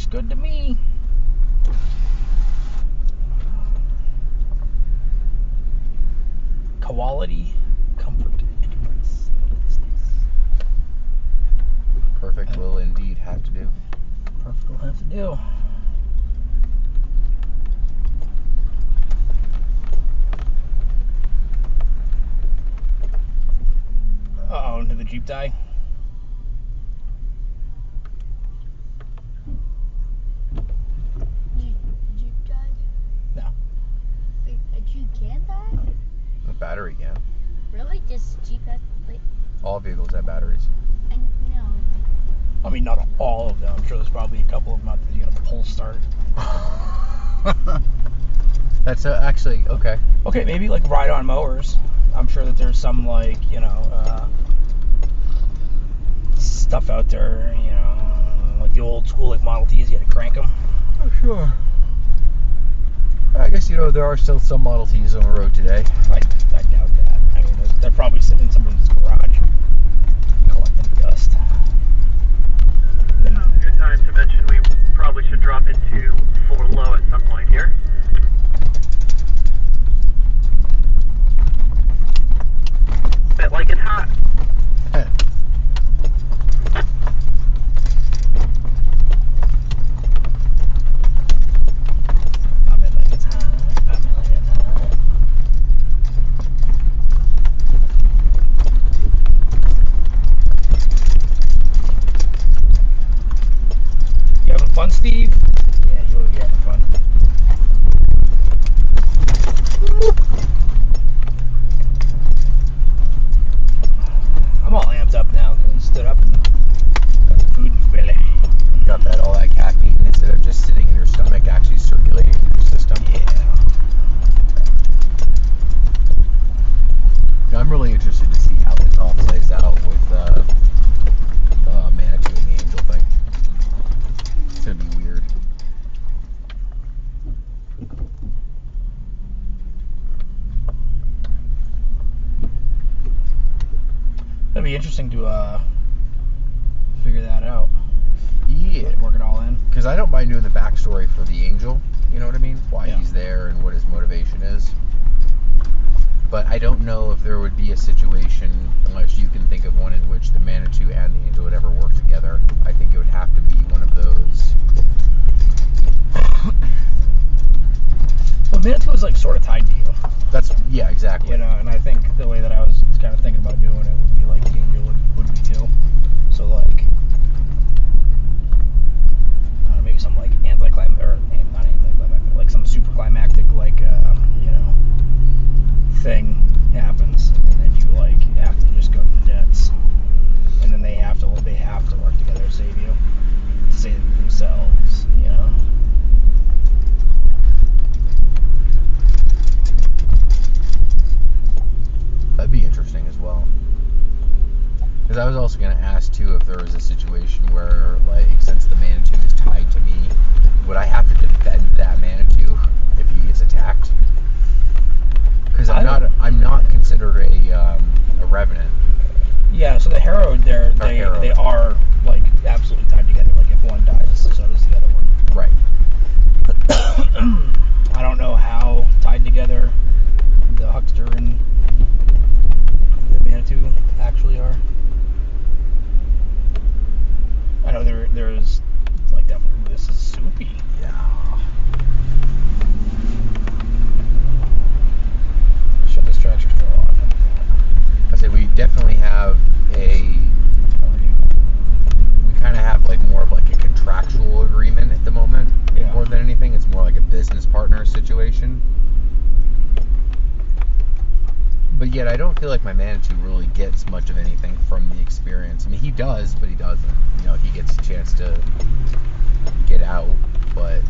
Looks good to me. Quality, comfort, and price. Perfect will indeed have to do. Perfect will have to do. Uh-oh, did the Jeep die? Jeep died? No. Wait, a Jeep can die? A battery can. Really? Just Jeep has, like, All vehicles have batteries. I know. I mean, not all of them. I'm sure there's probably a couple of them out there you gotta pull start. That's actually okay. Okay, maybe like ride-on mowers. I'm sure that there's some like, stuff out there, like the old school like Model Ts, you had to crank them. Oh, sure. I guess, there are still some Model Ts on the road today. I doubt that. I mean, they're probably sitting in somebody's garage collecting dust. Good time to mention we probably should drop into 4 low at some point here. Bet like it's hot. I bet like it's hot. I bet like it's hot. You having fun, Steve? Yeah, you look having fun. I'm all amped up now because I stood up and got some food in my belly. Got all that caffeine instead of just sitting in your stomach, actually circulating through your system. Yeah. I'm really interested to see how this all plays out with the Manitou and the Angel thing. It's gonna be weird. That'd be interesting to figure that out. Yeah. Like work it all in. Because I don't mind doing the backstory for the Angel, you know what I mean? Why Yeah. he's there and what his motivation is. But I don't know if there would be a situation, unless you can think of one in which the Manitou and the Angel would ever work together. I think it would have to be one of those. Well, Manitou is like sort of tied to you. Yeah, exactly. And I think the way that I was kind of thinking about doing it would be like the Angel would be too. So like, I don't know, maybe some like anticlimactic, or not anticlimactic, but like some super climactic like thing happens, and then you like have to just go to nets, and then they have to work together to save you, to save themselves, That'd be interesting as well. Because I was also going to ask too if there was a situation where, like, since the Manitou is tied to me, would I have to defend that Manitou if he gets attacked? Because I'm not considered a revenant. Yeah, so the Harrow, they are like absolutely tied together. Like if one dies, so does the other one. Right. I don't know how tied together the Huckster and the Manitou actually are. I know there's like definitely this is soupy. Yeah. Shut this tractor still off. I say we definitely have we kind of have like more of like a contractual agreement at the moment. Yeah. More than anything, it's more like a business partner situation. But yet I don't feel like my Manitou really gets much of anything from the experience. I mean, he does, but he doesn't. He gets a chance to get out, but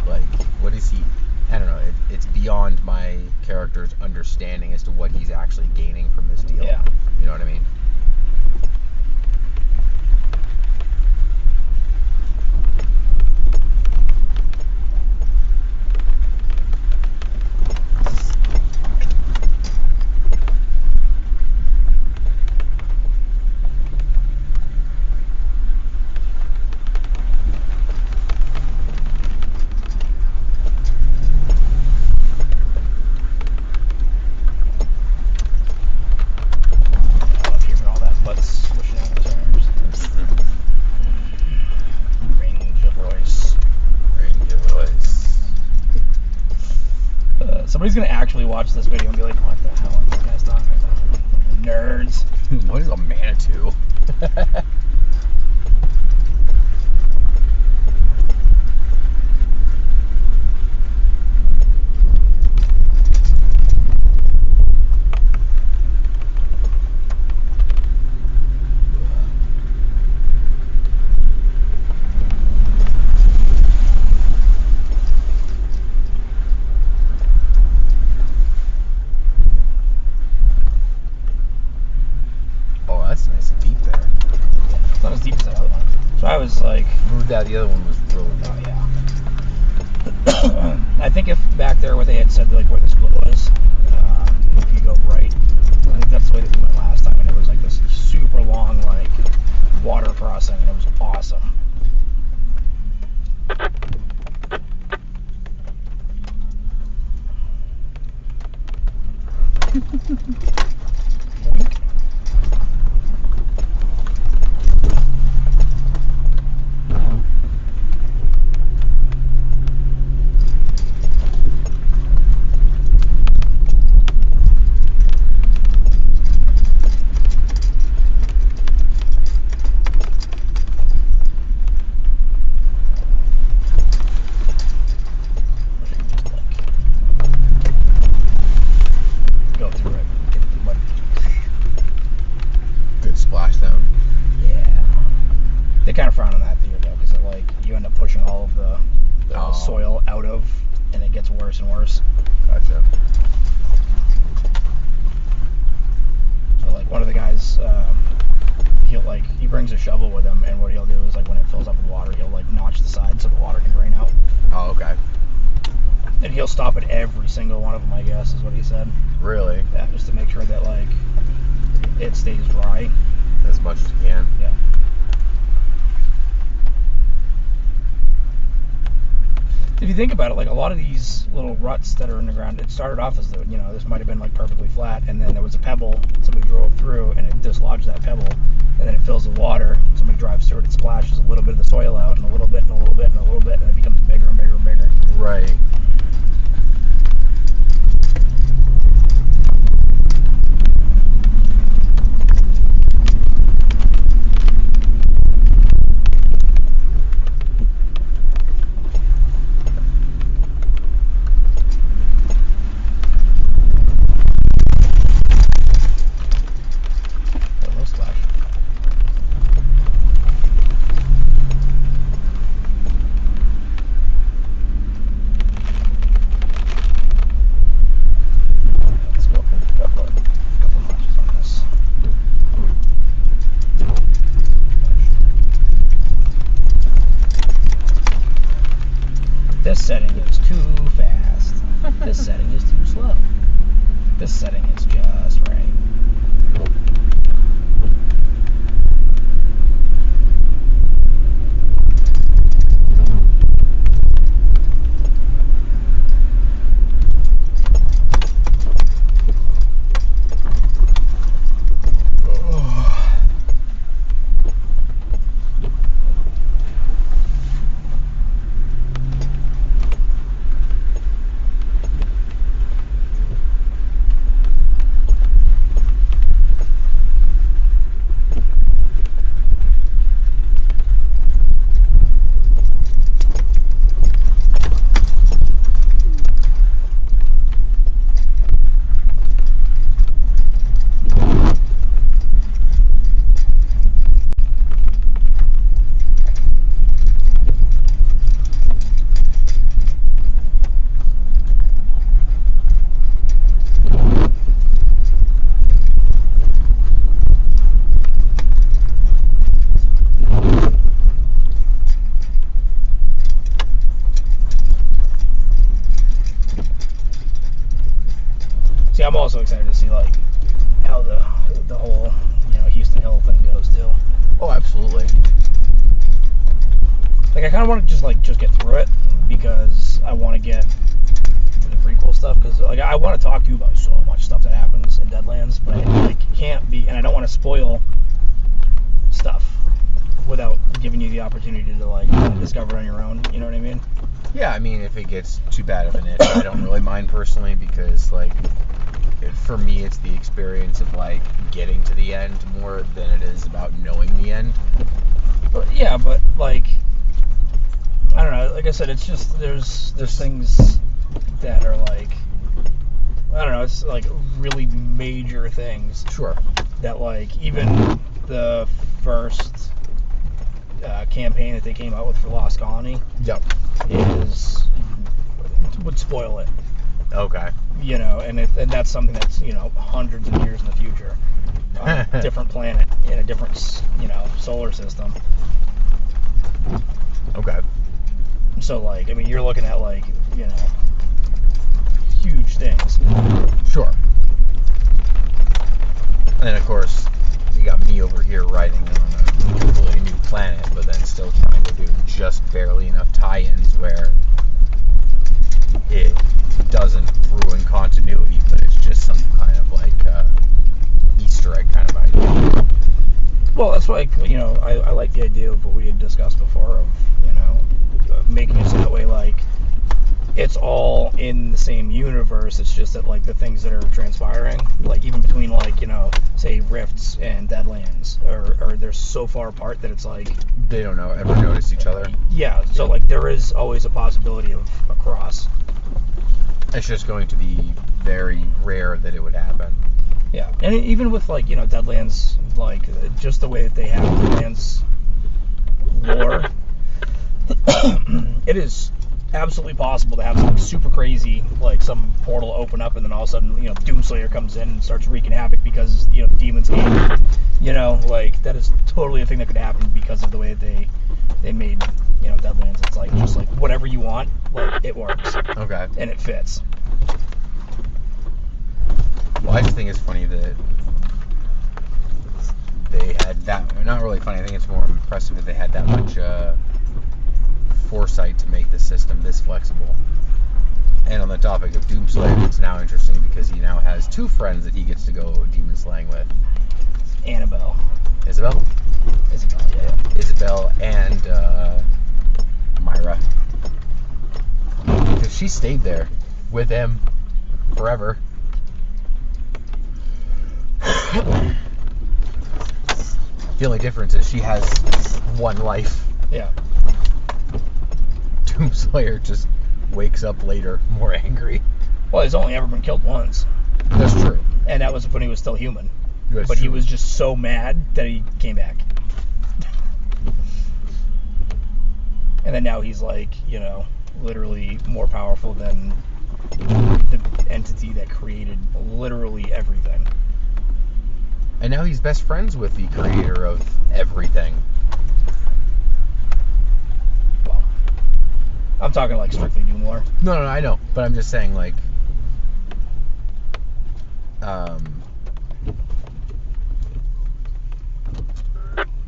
like, what is he? I don't know. It's beyond my character's understanding as to what he's actually gaining from this deal. Yeah. You know what I mean? Somebody's gonna actually watch this video and be like, "What the hell are these guys talking about? Nerds." What is a Manitou? Oh, that's nice and deep there. It's not as deep as that other one. So I was like, Yeah, the other one was really deep. oh yeah. I think if back there where they had said like where the split was, if you go right, I think that's the way that we went last time, and it was like this super long like water crossing, and it was awesome. Boink. Go through it. Get the mud. Good splashdown. Yeah. They kind of frown on that theory though, because like you end up pushing all of the Oh. soil out of, and it gets worse and worse. Gotcha. So like one of the guys, he brings a shovel with him, and what he'll do is like when it fills up with water, he'll like notch the side so the water can drain out, Oh, okay. and he'll stop at every single one of them. I guess is what he said. Really? Yeah, just to make sure that like it stays dry. As much as you can. Yeah. If you think about it, like a lot of these little ruts that are in the ground, it started off as this might have been like perfectly flat, and then there was a pebble, somebody drove through, and it dislodged that pebble, and then it fills with water, somebody drives through it, it splashes a little bit of the soil out, and a little bit, and a little bit, and a little bit, and it becomes bigger and bigger and bigger. Right. What a little splash. Let's go up and a couple notches on this. This setting is too fast. This setting is too slow. This setting is just right. See, I'm also excited to see like how the whole Houston Hill thing goes too. Oh, absolutely. Like I kind of want to just get through it because I want to get to the prequel stuff because like I want to talk to you about so much stuff that happens in Deadlands, but I can't be, and I don't want to spoil stuff without giving you the opportunity to like discover it on your own. You know what I mean? Yeah, I mean, if it gets too bad of an itch, I don't really mind personally because, like, for me, it's the experience of, like, getting to the end more than it is about knowing the end. But, yeah, but, like, I don't know. Like I said, it's just there's things that are like, I don't know. It's like really major things. Sure. That like even the first campaign that they came out with for Lost Colony. Yep. Would spoil it. Okay. You know, and that's something that's, you know, hundreds of years in the future on a different planet in a different, you know, solar system. Okay. So, like, I mean, you're looking at, like, you know, huge things. Sure. And then, of course, you got me over here riding on a completely new planet, but then still trying to do just barely enough tie-ins where it doesn't ruin continuity, but it's just some kind of, like, Easter egg kind of idea. Well, that's why, you know, I like the idea of what we had discussed before of, you know, making it so that way, like, it's all in the same universe. It's just that, like, the things that are transpiring, like, even between, like, you know, say, Rifts and Deadlands, or they're so far apart that it's like... They don't ever notice each other. Yeah, so, like, there is always a possibility of a cross. It's just going to be very rare that it would happen. Yeah, and even with, like, you know, Deadlands, like, just the way that they have Deadlands lore, it is absolutely possible to have something super crazy, like some portal open up, and then all of a sudden, you know, Doomslayer comes in and starts wreaking havoc because, you know, the demons came. You know, like, that is totally a thing that could happen because of the way that they made, you know, Deadlands. It's like, just like, whatever you want, like, it works. Okay. And it fits. Well, I just think it's funny that they had that, not really funny, I think it's more impressive that they had that much foresight to make the system this flexible. And on the topic of Doomslayer, it's now interesting because he now has two friends that he gets to go demon slaying with. Annabelle. Isabel, yeah. Isabel and Myra. Because she stayed there with him forever. The only difference is she has one life. Yeah. Doomslayer just wakes up later more angry. Well, he's only ever been killed once. That's true. And that was when he was still human. That's but true. he was just so mad that he came back. And then now he's like, you know, literally more powerful than the entity that created literally everything. And now he's best friends with the creator of everything. Well, I'm talking like strictly Doom lore. No, I know. But I'm just saying, like,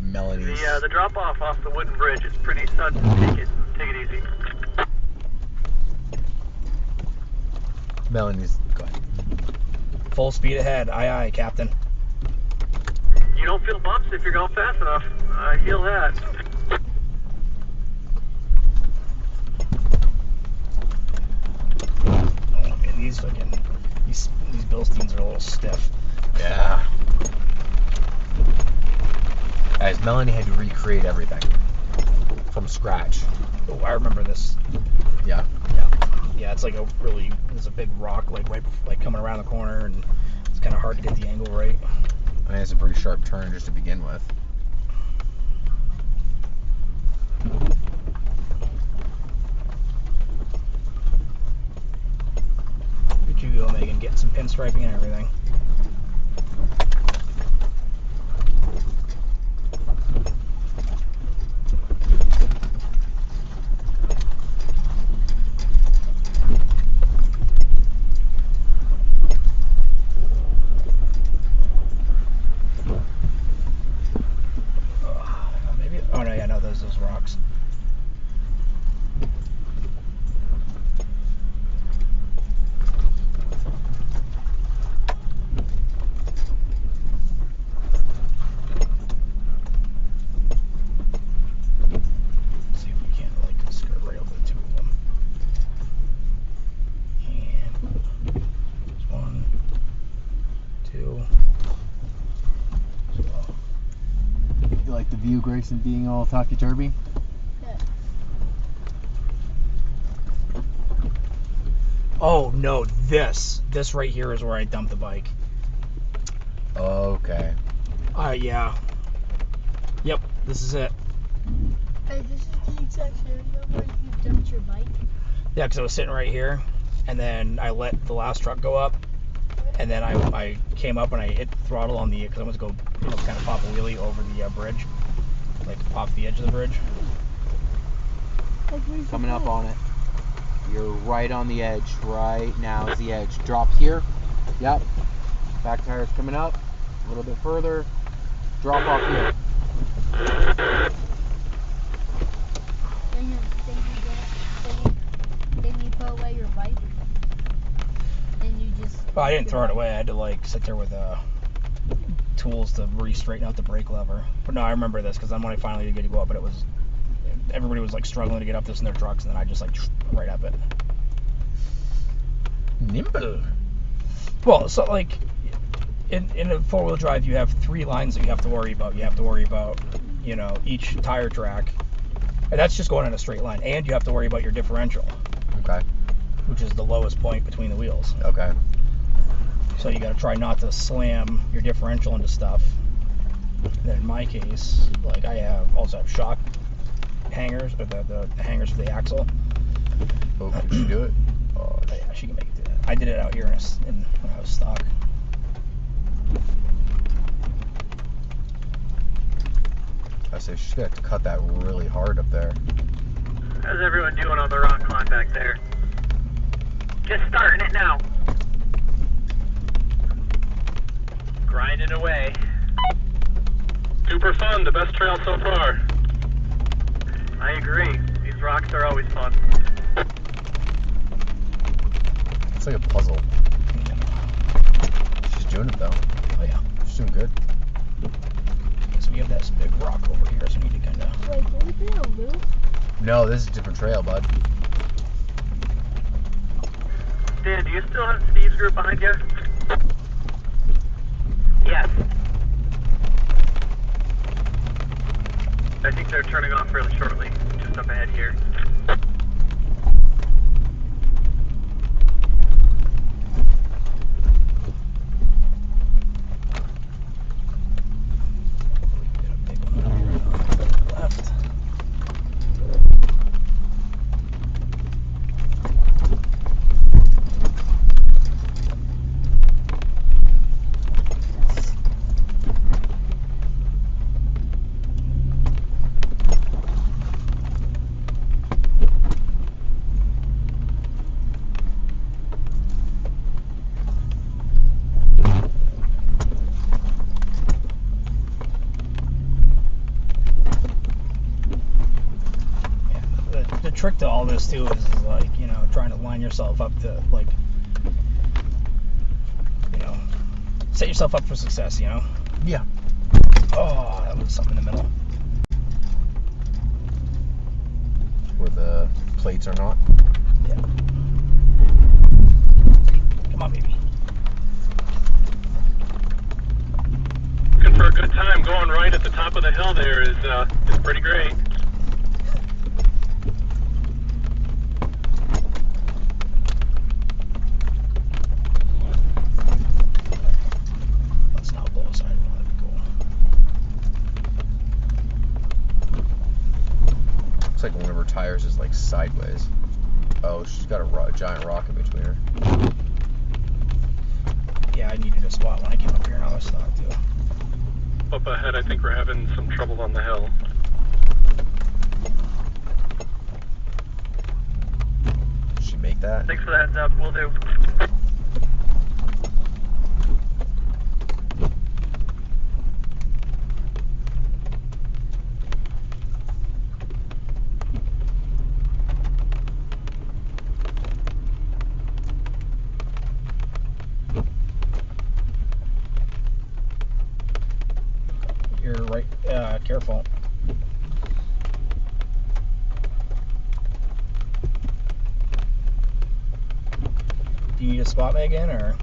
Melanie's... The drop-off off the wooden bridge is pretty sudden. Take it easy. Melanie's... Go ahead. Full speed ahead. Aye, aye, Captain. You don't feel bumps if you're going fast enough. I feel that. Oh man, these Bilsteins are a little stiff. Yeah. Guys, Melanie had to recreate everything from scratch. Oh, I remember this. Yeah. Yeah, it's like there's a big rock like right like coming around the corner, and it's kind of hard to get the angle right. I mean, it's a pretty sharp turn just to begin with. Look you go, Megan, get some pinstriping and everything. Oh no, yeah, no, those rocks. See if we can't like skirt right over the two of them. like the view, Grayson, being all topsy-turvy? Oh no, this right here is where I dumped the bike. Okay. Yeah. Yep, this is it. Hey, this is the exact area where you dumped your bike. Yeah, because I was sitting right here, and then I let the last truck go up, and then I came up and I hit throttle on the, because I was going to go, kind of pop a wheelie over the bridge, like off the edge of the bridge. Coming up on it. You're right on the edge. Right now is the edge. Drop here. Yep. Back tire's coming up. A little bit further. Drop off here. Then you put away your bike. Then you just. Well, I didn't throw it away. I had to like sit there with tools to re-straighten out the brake lever. But no, I remember this because then when I finally did get to go up, but it was, everybody was like struggling to get up this in their trucks, and then I just like right up it. Nimble. Well, so like in a four-wheel drive, you have 3 lines that you have to worry about. You have to worry about, you know, each tire track, and that's just going in a straight line. And you have to worry about your differential, Okay. which is the lowest point between the wheels. Okay. So you got to try not to slam your differential into stuff. And then in my case, like I also have shock hangers, or the hangers for the axle. Oh, can she do it? Oh yeah, she can make it do that. I did it out here when I was stock. I say she's gonna have to cut that really hard up there. How's everyone doing on the rock climb back there? Just starting it now. Grinding away. Super fun, the best trail so far. I agree. These rocks are always fun. It's like a puzzle. She's doing it though. Oh yeah. She's doing good. So we have this big rock over here, so we need to kind of. Wait, did we do a loop? No, this is a different trail, bud. Dan, do you still have Steve's group behind you? Yes. I think they're turning off really shortly, just up ahead here. Get a big one over here on the left. The trick to all this too is like, you know, trying to line yourself up to like, you know, set yourself up for success, you know. Yeah. Oh, that was something in the middle. Where the plates are not. Yeah. Come on, baby. Looking for a good time. Going right at the top of the hill there is pretty great. Let's not blow aside. That'd be cool. Looks like one of her tires is like sideways. Oh, she's got a giant rock in between her. Yeah, I needed a spot when I came up here and I was stock too. Up ahead, I think we're having some trouble on the hill. Did she make that? Thanks for the heads up, will do. You're right. Careful. Do you need a spot, Megan, or?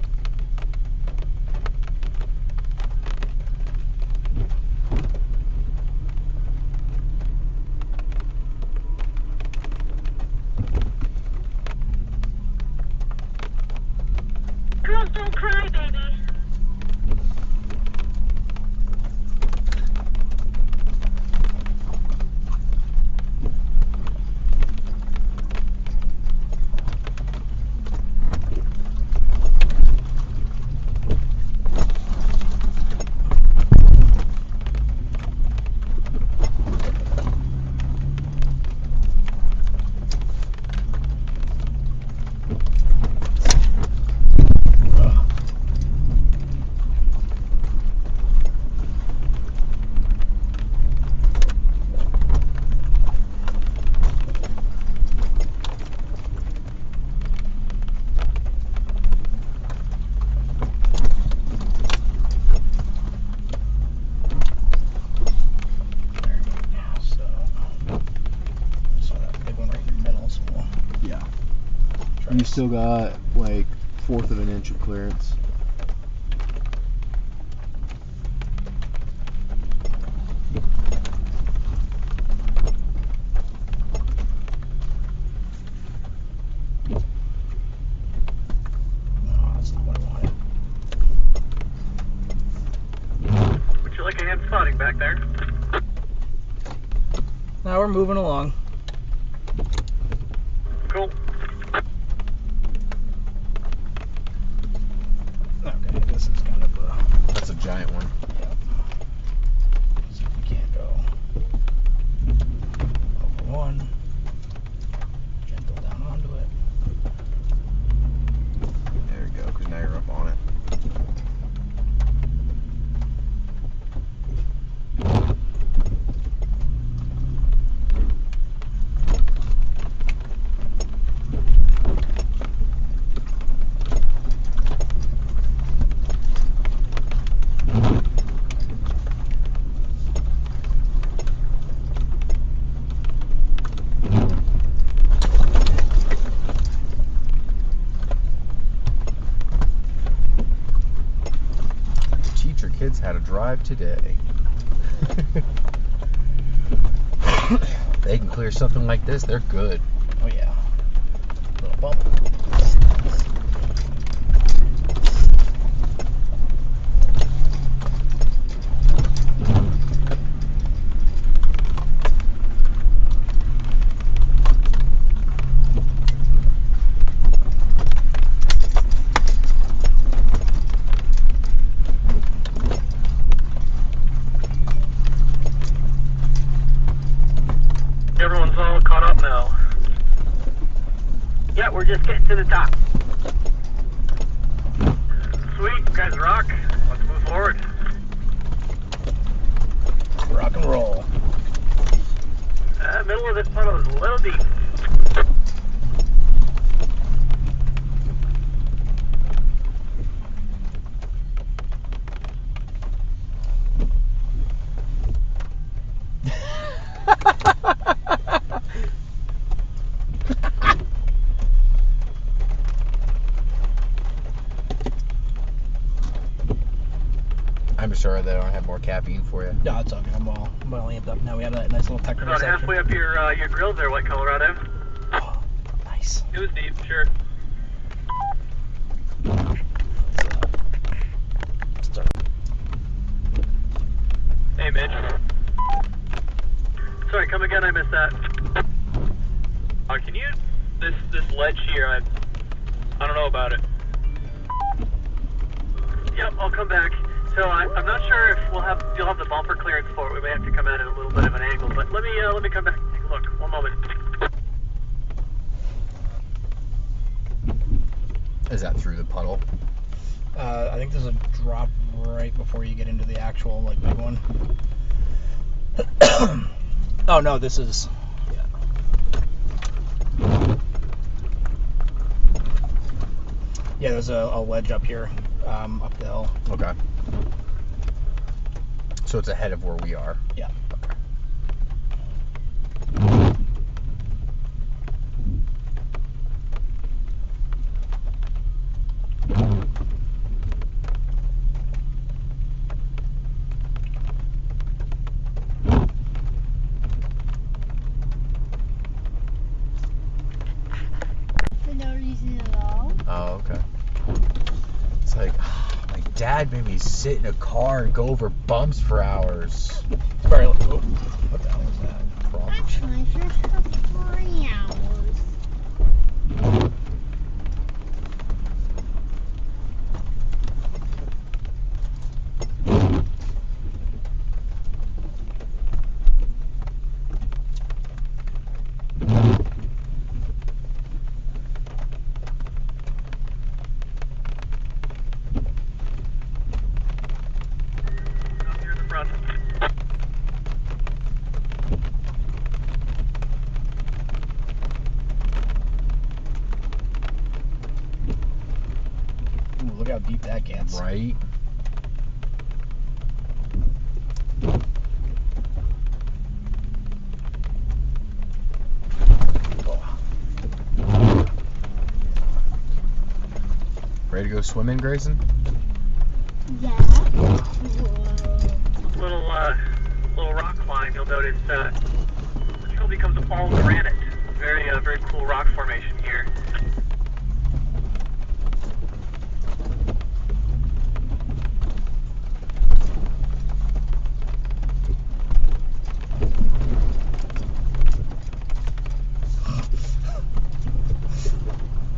You still got like 1/4 of an inch of clearance. No, that's not what I wanted. Would you like a hand spotting back there? Now we're moving along. Cool. Okay, this is kind of a... That's a giant one. Yep. So we can't go over one. Gentle down onto it. There we go, because now you're up on it. Teach your kids how to drive today. They can clear something like this, they're good. Oh yeah. Little bump. Everyone's all caught up now. Yeah, we're just getting to the top. Sweet, you guys rock. Let's move forward. Rock and roll. Middle of this tunnel is a little deep. I'm sure they don't have more caffeine for you. No, it's all good. I'm all amped up now. We have that nice little technical About section. halfway up your grill there, White Colorado. Oh, nice. It was deep, sure. Start. Hey, Mitch. Sorry, come again. I missed that. Can you this ledge here? I don't know about it. Yep, I'll come back. So I'm not sure if you'll have the bumper clearance for it. We may have to come at it at a little bit of an angle, but let me come back and take a look. One moment. Is that through the puddle? I think there's a drop right before you get into the actual like big one. Oh no, this is. Yeah, there's a ledge up here, up the hill. Okay. So it's ahead of where we are. Yeah. For no reason at all. Oh, okay. It's like, my dad made me sit in a car and go over bumps for hours. Sorry, oh, what the hell was that? Actually, just for 3 hours. Up here in the front. Ooh, look how deep that gets. Right? ready to go swimming, Grayson? Yeah. Little rock climb. You'll notice the trail becomes all granite. Very cool rock formation here.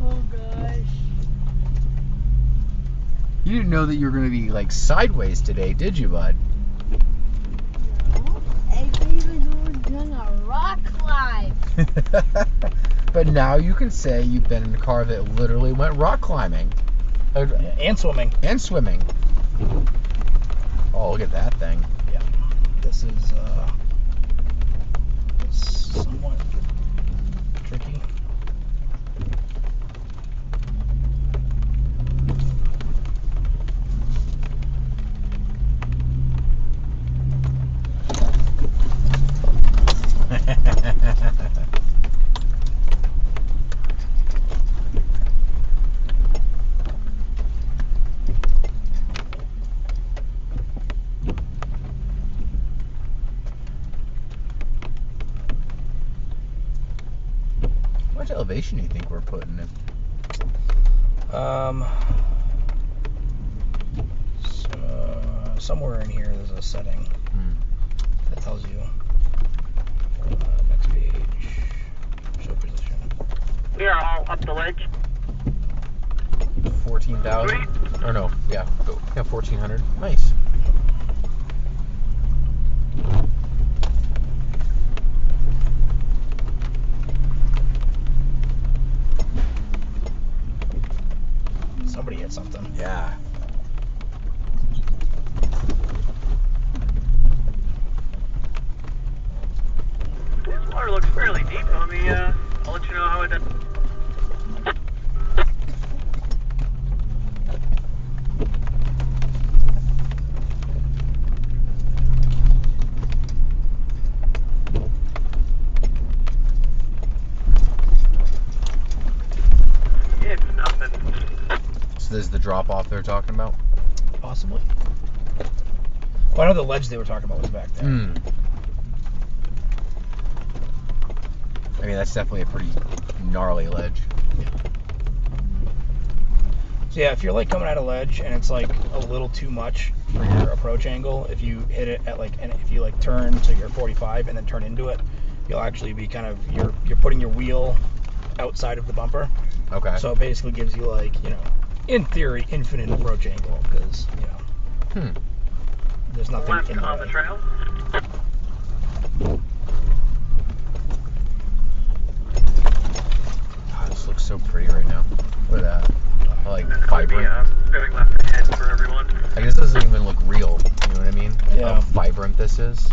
Oh gosh. You didn't know that you were going to be like sideways today, did you, bud? No. I didn't even know we were doing a rock climb. But now you can say you've been in a car that literally went rock climbing. And swimming. And swimming. Oh, look at that thing. Yeah. This is somewhat tricky. How much elevation do you think we're putting in? Somewhere in here there's a setting that tells you. Next page. Show position. We are all up the ledge. 14,000? Or no, yeah, 1,400. Nice. Somebody hit something. Yeah. This water looks fairly deep. I'll let you know how it does. It's nothing. So this is the drop off they're talking about? Possibly. Well, I know the ledge they were talking about was back there. I mean, that's definitely a pretty gnarly ledge. So yeah, if you're like coming at a ledge and it's like a little too much for your approach angle, if you hit it at like, and if you like turn to your 45 and then turn into it, you'll actually be kind of, you're putting your wheel outside of the bumper. Okay. So it basically gives you like, you know, in theory, infinite approach angle because, you know, there's nothing Left in the on the way. trail. God, this looks so pretty right now. Look at that. I like vibrant. Going left ahead for everyone. Like, this doesn't even look real. You know what I mean? Yeah. How vibrant this is.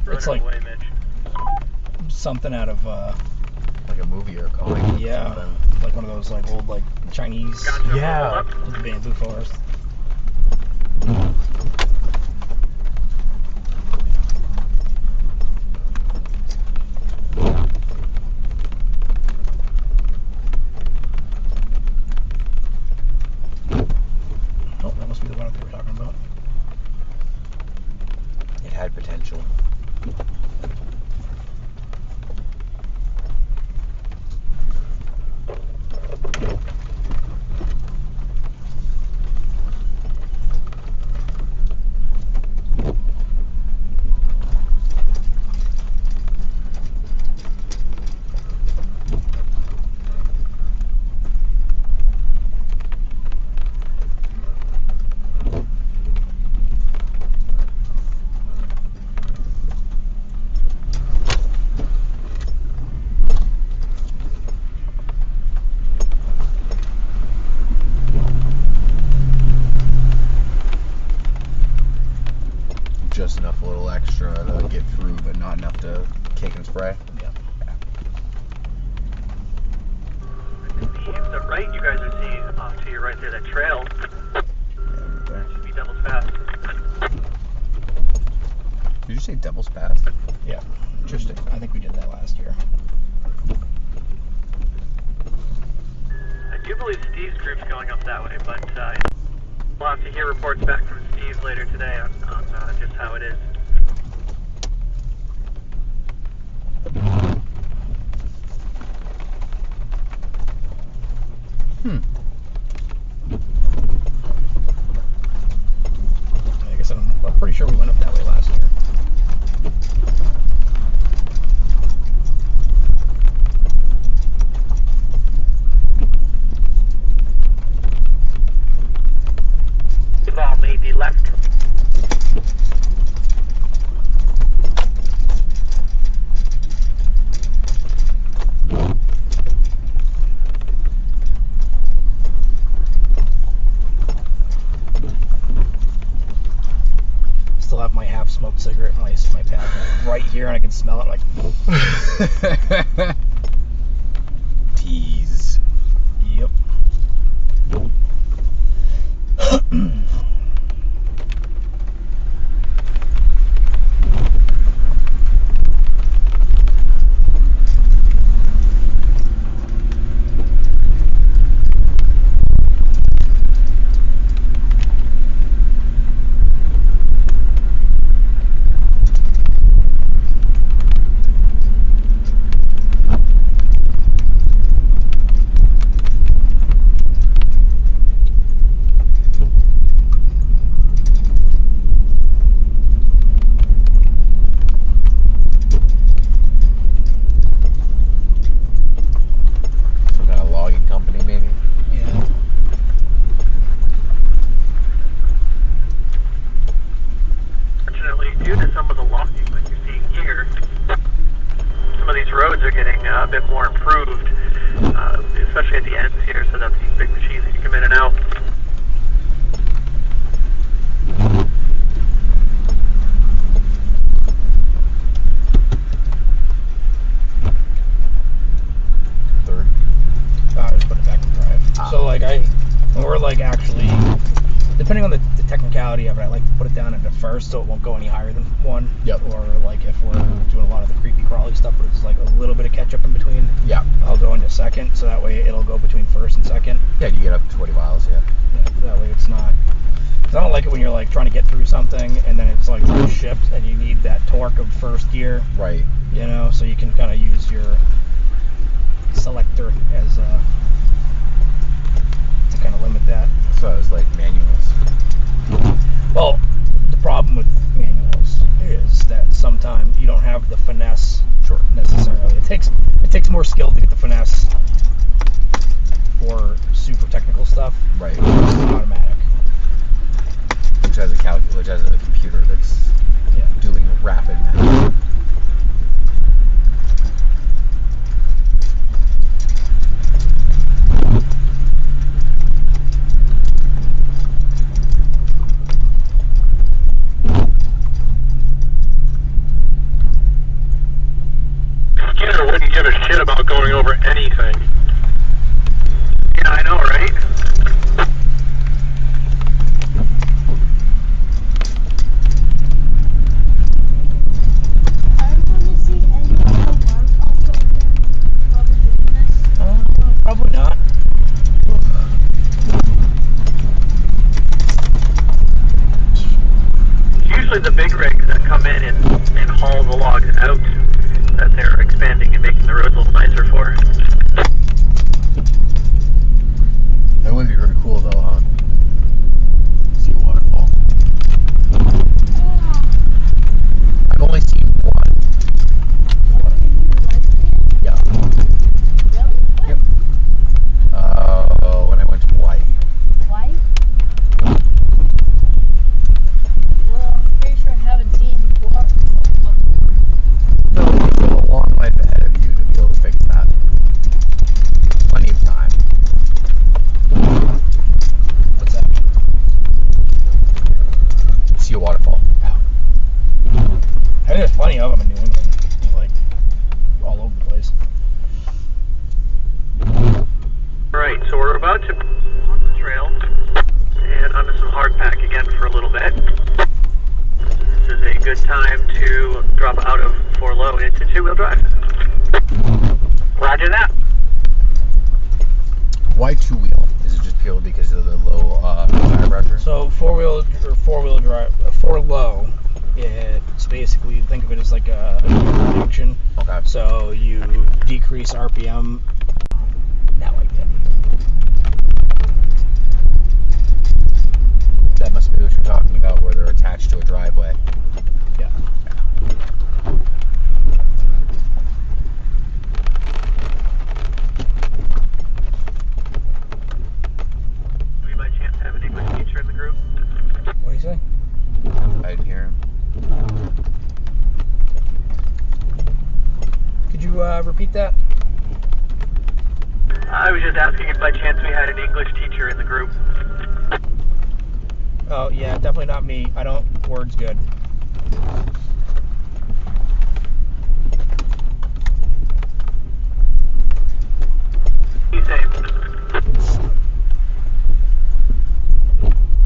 It's Running like- away, Mitch. Something out of, Like a movie or a comic. Or yeah, something. like one of those like old like Chinese Gotcha. Yeah. Hold up. with the bamboo forest. Oh, that must be the one that we were talking about. It had potential. Just enough, a little extra to get through, but not enough to kick and spray. Yeah. The right you guys are seeing off to your right there, that trail should be Devil's Pass. Did you say Devil's Pass? Yeah. Interesting. I think we did that last year. I do believe Steve's group's going up that way, but we'll have to hear reports back from Steve later today on just how it is. Like I said, I'm pretty sure we went up that way last year. We've all made the left. Still have my half-smoked cigarette in my pack right here, and I can smell it. Like, Tease. yep. Some kind of logging company, maybe. Yeah. Fortunately, due to some of the logging that you're seeing here, some of these roads are getting a bit more improved, especially at the ends here, so that these big machines can come in and out. Third. I just put it back in drive. So like when we're like actually, depending on the technicality of it, I like to put it down into first so it won't go any higher than one. Yep. Or like if we're doing a lot of the creepy crawly stuff, but it's like a little bit of catch up in between, Yeah. I'll go into second, so that way it'll go between first and second. Yeah, you get up to 20 miles, yeah. Yeah, that way it's not. 'Cause I don't like it when you're like trying to get through something and then it's like shift and you need that torque of first gear, Right. you know, so you can kind of use your selector as to kind of limit that. So it was like manuals. Well, the problem with manuals is that sometimes you don't have the finesse Sure. necessarily. It takes more skill to get the finesse for super technical stuff. Right. Versus automatic. Which has a computer that's Yeah. doing rapid math. Skinner wouldn't give a shit about going over anything. Yeah, I know, right? I want to see any alarm clocks open while we're doing this. Probably not. It's usually the big rigs that come in and haul the logs out that they're expanding and making the roads a little nicer for. That would be really cool though, huh? See a waterfall. I've only seen one. Yeah. Really? Yep. When I went to Hawaii. Why? Well, I'm pretty sure I haven't seen before. No, you still have a long life ahead of you to be able to fix that. Plenty of time. What's that? See a waterfall. I think there's plenty of them in New England. Like, all over the place. Right, so we're about to on the trail and onto some hardpack again for a little bit. This is a good time to drop out of 4-low into 2-wheel drive. Roger that. why two-wheel? Is it just purely because of the low tire pressure? So four-wheel drive, four low. It's basically, think of it as like a reduction. Okay. So you decrease RPM. Now I get it. That must be what you're talking about, where they're attached to a driveway. Yeah. Do we by chance have an English teacher in the group? What do you say? I didn't hear him. Could you repeat that? I was just asking if by chance we had an English teacher in the group. Oh yeah, definitely not me. I don't. Words good.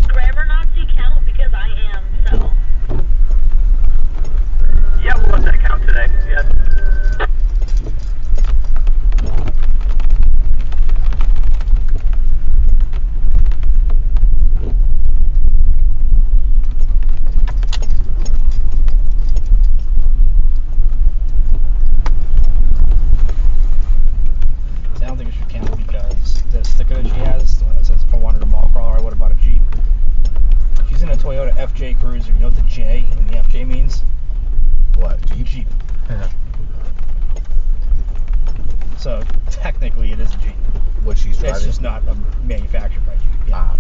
Grammar Nazi count because I am, so. Yeah, we'll let that count today. Yeah. See, I don't think it should count because the sticker that she has, the one that says if I wanted a mall crawler, I would have bought a Jeep. She's in a Toyota FJ Cruiser. You know what the J in the FJ means? What? Jeep. So technically it is a Jeep. What she's driving? It's just not manufactured by Jeep. Yeah. Ah.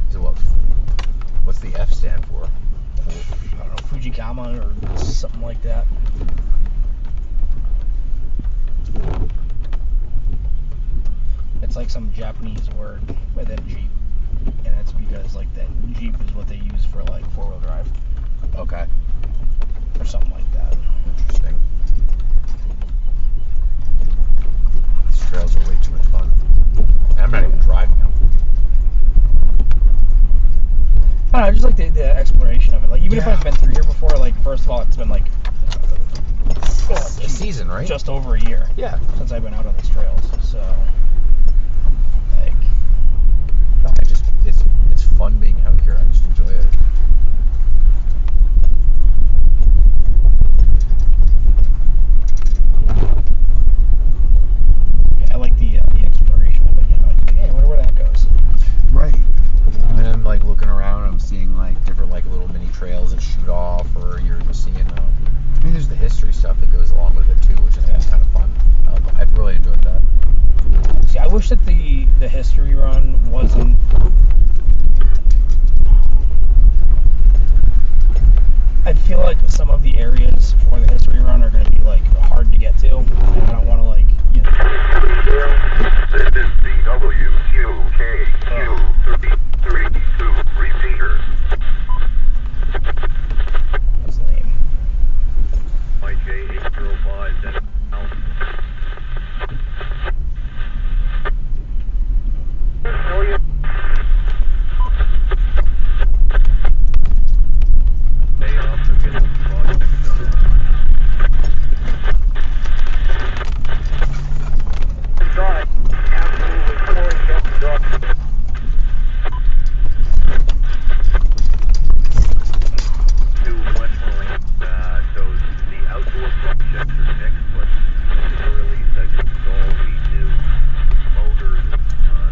So what's the F stand for? I don't know, Fujikama or something like that. It's like some Japanese word within Jeep, and it's because like that Jeep is what they use for like four-wheel drive Okay. or something like that. Interesting. These trails are way too much fun. And I'm not even driving them. I don't know, I just like the exploration of it. Like even if I've been through here before, like first of all, it's been like A season, right? just over a year Yeah. since I've been out on these trails. So like, No, it's fun being out here. I just enjoy it. yeah, I like the exploration of it. You know, it's like, hey, I wonder where that goes. Right. And I'm like looking around, I'm seeing like different like little mini trails that shoot off, or you're just seeing. I mean, there's the history stuff that goes along with it too, which is kind of fun. I've really enjoyed that. See, I wish that the history run wasn't. I feel like some of the areas for the history run are going to be like hard to get to. And I don't want to like, you know. This is the WQKQ332 repeater. That's lame. YJ805, that stay off to get the project done. Try. Absolutely pouring down the truck. To Westmoreland, so the outdoor projects are next, but particularly to install the new motors,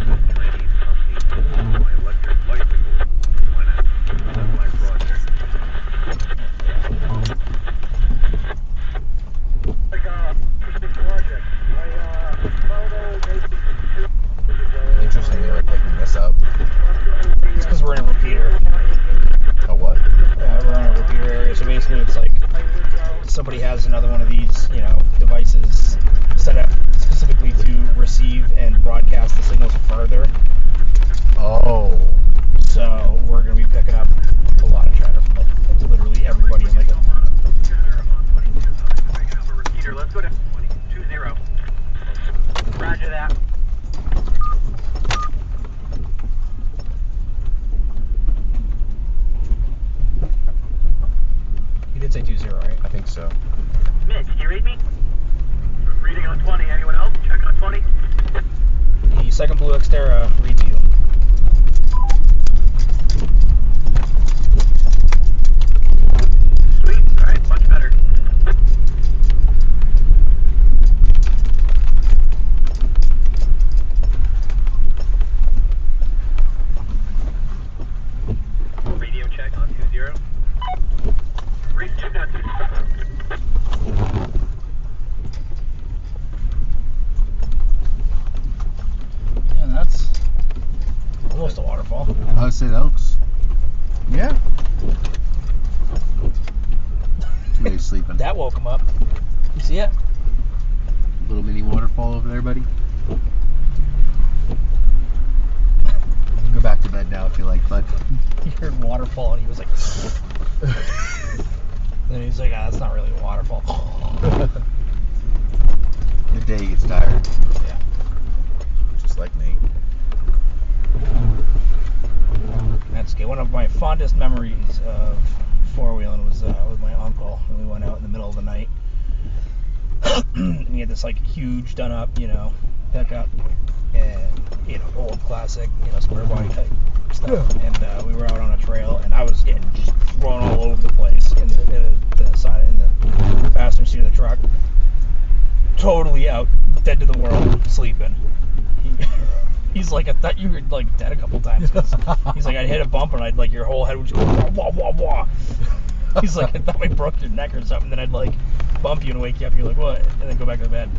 the Chinese company, my electric bicycle went out. That's my project. Like interesting project. Interesting they were picking this up. It's because we're in a repeater. A what? We're in a repeater area, so basically it's like somebody has another one of these, you know, devices set up specifically to receive and broadcast the signals further. Oh. So we're going to be picking up a lot of chatter from like literally everybody in like a. Repeater, let's go to 20. Roger that. second Blue Xterra review. Sweet. All right, much better. Radio check on 20. Reach 2.2. Yeah, that's almost a waterfall. I would say that looks. Yeah. Too late sleeping. That woke him up. You see it? Little mini waterfall over there, buddy. You can go back to bed now if you like, bud. He heard waterfall and he was like, and he's like, that's not really a waterfall. The day gets tired. Yeah. Just like me. That's good. One of my fondest memories of four-wheeling was with my uncle when we went out in the middle of the night. And he had this like huge done-up, pickup, and old classic, square body type stuff. And we were out on a trail, and I was getting just thrown all over the place in the side, in the passenger seat of the truck. Totally out, dead to the world, sleeping. He's like, I thought you were like dead a couple times. 'Cause he's like, I'd hit a bump and I'd like your whole head would just go wah wah wah wah. He's like, I thought I broke your neck or something. Then I'd like bump you and wake you up. You're like, what? And then go back to bed.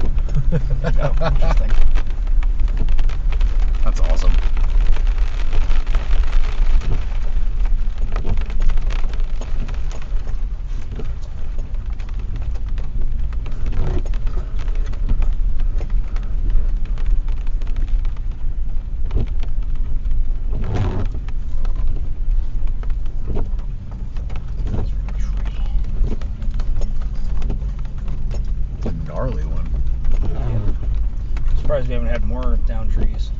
Like, oh, interesting. That's awesome. A gnarly one. Surprised we haven't had more down trees.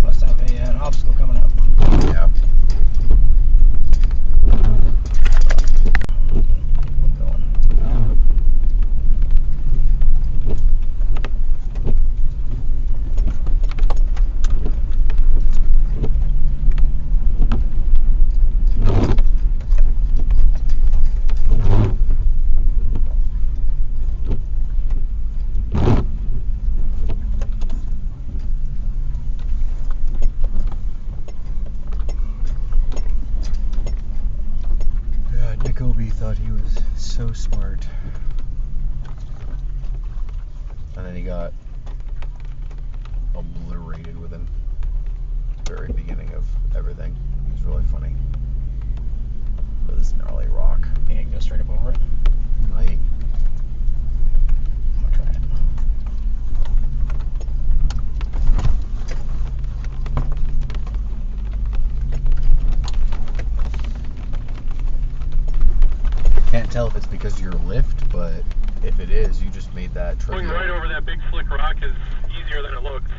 Must have an obstacle coming up. Yeah. Keep going. Yeah, Nick Obi thought he was so smart. And then he got obliterated within the very beginning of everything. It was really funny. But this gnarly rock. Yeah, you can go straight up over it. Might. I'm gonna try it. Can't tell if it's because of your lift, but if it is, you just made that Going trivial. right over that big slick rock is easier than it looks.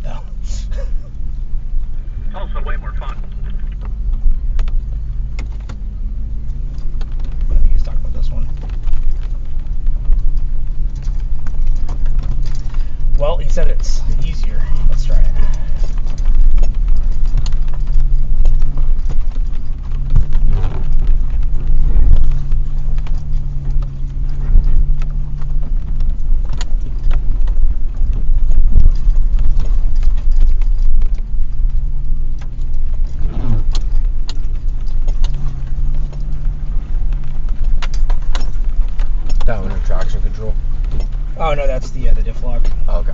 No. It's also way more fun. I think he's talking about this one. Well, he said it's easier. Let's try it. That one in traction control. Oh no, that's the diff lock. Oh, okay.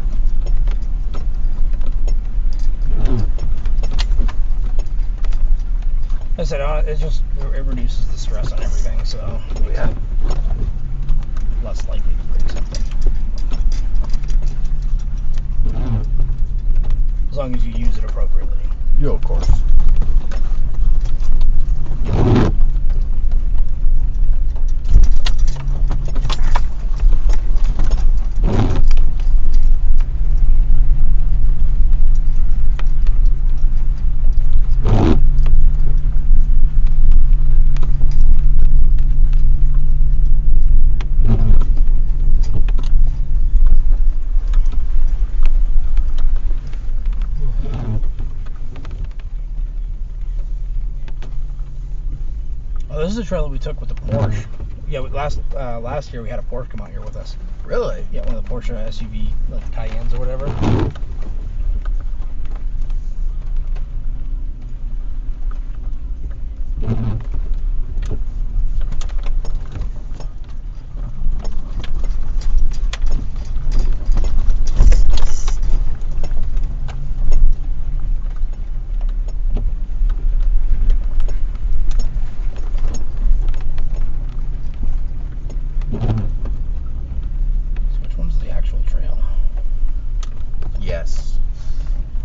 I said it reduces the stress on everything, so Yeah. less likely to break something. is the trail that we took with the Porsche. Yeah, last year we had a Porsche come out here with us. Really? Yeah, one of the Porsche SUV, like Cayennes or whatever. Yes.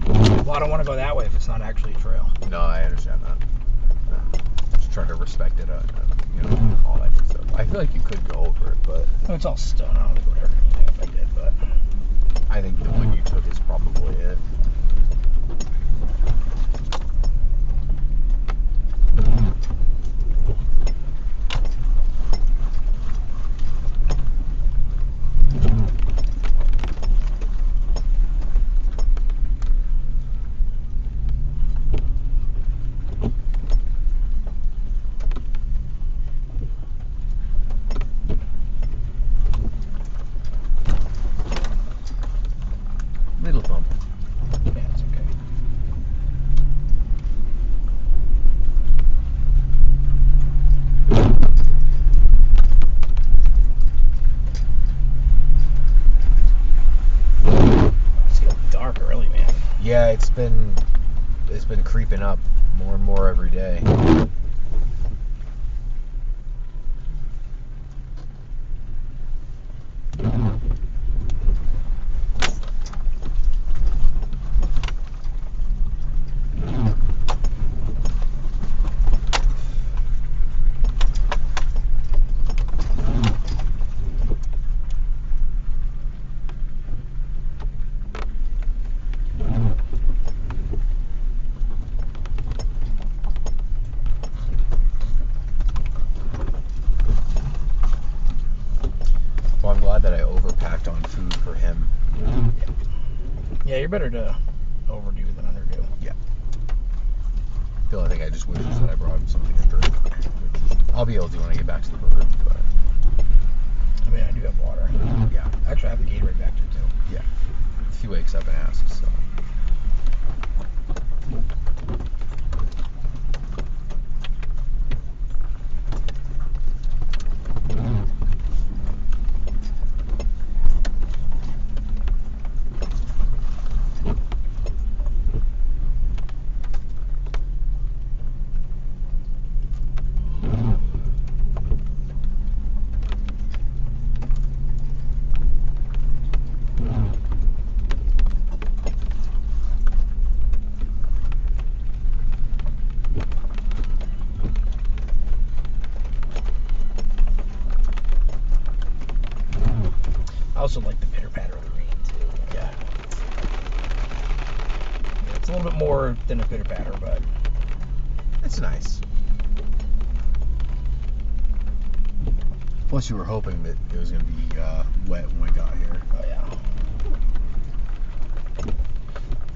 Well, I don't want to go that way if it's not actually a trail. No, I understand that. Just trying to respect it, all that good stuff. I feel like you could go over it, but It's all stone. I don't think it would hurt anything if I did, but I think the one you took is probably it. Little thump. yeah, it's okay. It's getting dark early, man. Yeah, it's been creeping up more and more every day. Well, I'm glad that I overpacked on food for him. Yeah, you're better to overdo than underdo. The only thing I just wish is that I brought him something to drink, which I'll be able to when I get back to the bird. But I mean, I do have water. yeah, Actually, I have the Gatorade back there too. yeah. If he wakes up and asks, so. I also like the pitter patter of the rain too. Yeah. It's a little bit more than a pitter patter, but It's nice. Plus, you were hoping that it was going to be wet when we got here. oh yeah.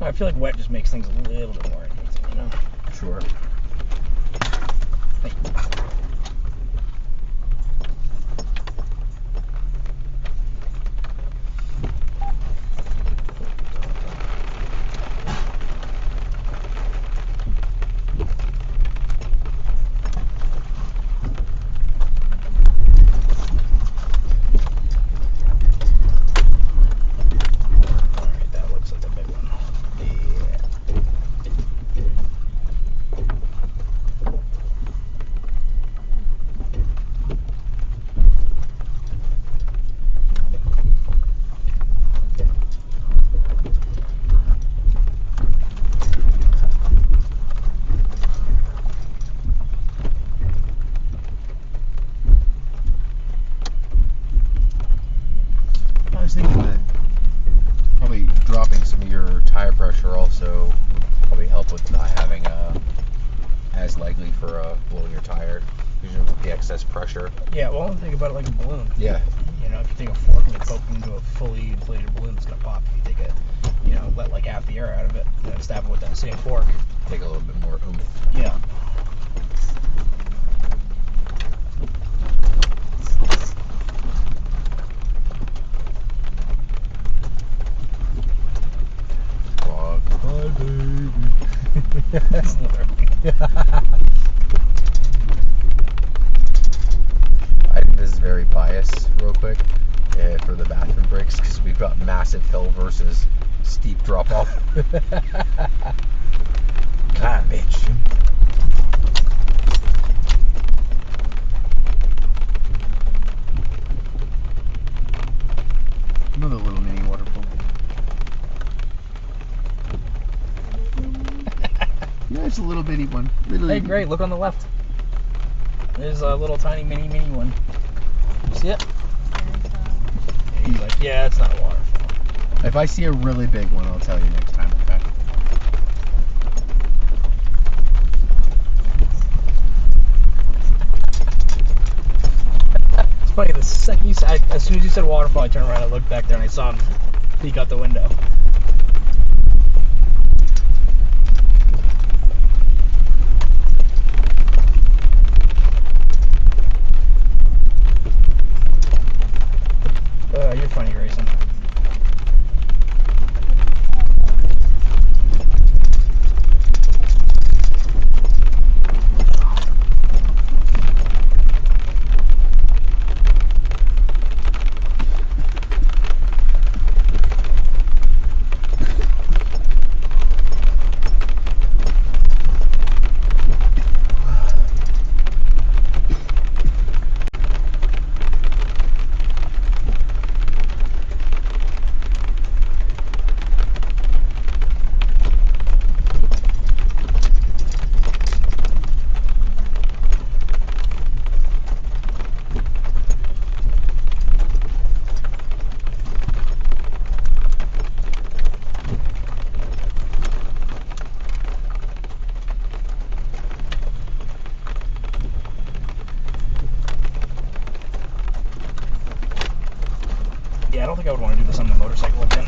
I feel like wet just makes things a little bit more interesting, you know? Sure. Hey. Alright, that looks like a big one. I was thinking that probably dropping some of your tire pressure also would probably help with not having as likely for blowing your tire because you have the excess pressure. Yeah, well, think about it like a balloon. Yeah. You know, if you take a fork and you poke it into a fully inflated balloon, it's gonna pop. If you take it, you know, let like half the air out of it, and then stab it with that same fork. Take a little bit more oomph. Yeah. That's literally. I think this is very biased, real quick, for the bathroom breaks, because we've got massive hill versus steep drop off. Climb, bitch. Another little mini waterfall. Yeah, it's a little bitty one. Hey, great, look on the left. There's a little tiny mini one. See it? And he's like, yeah, it's not a waterfall. If I see a really big one, I'll tell you next time, okay? It's funny, the second you said, as soon as you said waterfall, I turned around, I looked back there, and I saw him peek out the window. You're funny, Grayson. Yeah, I don't think I would want to do this on the motorcycle again.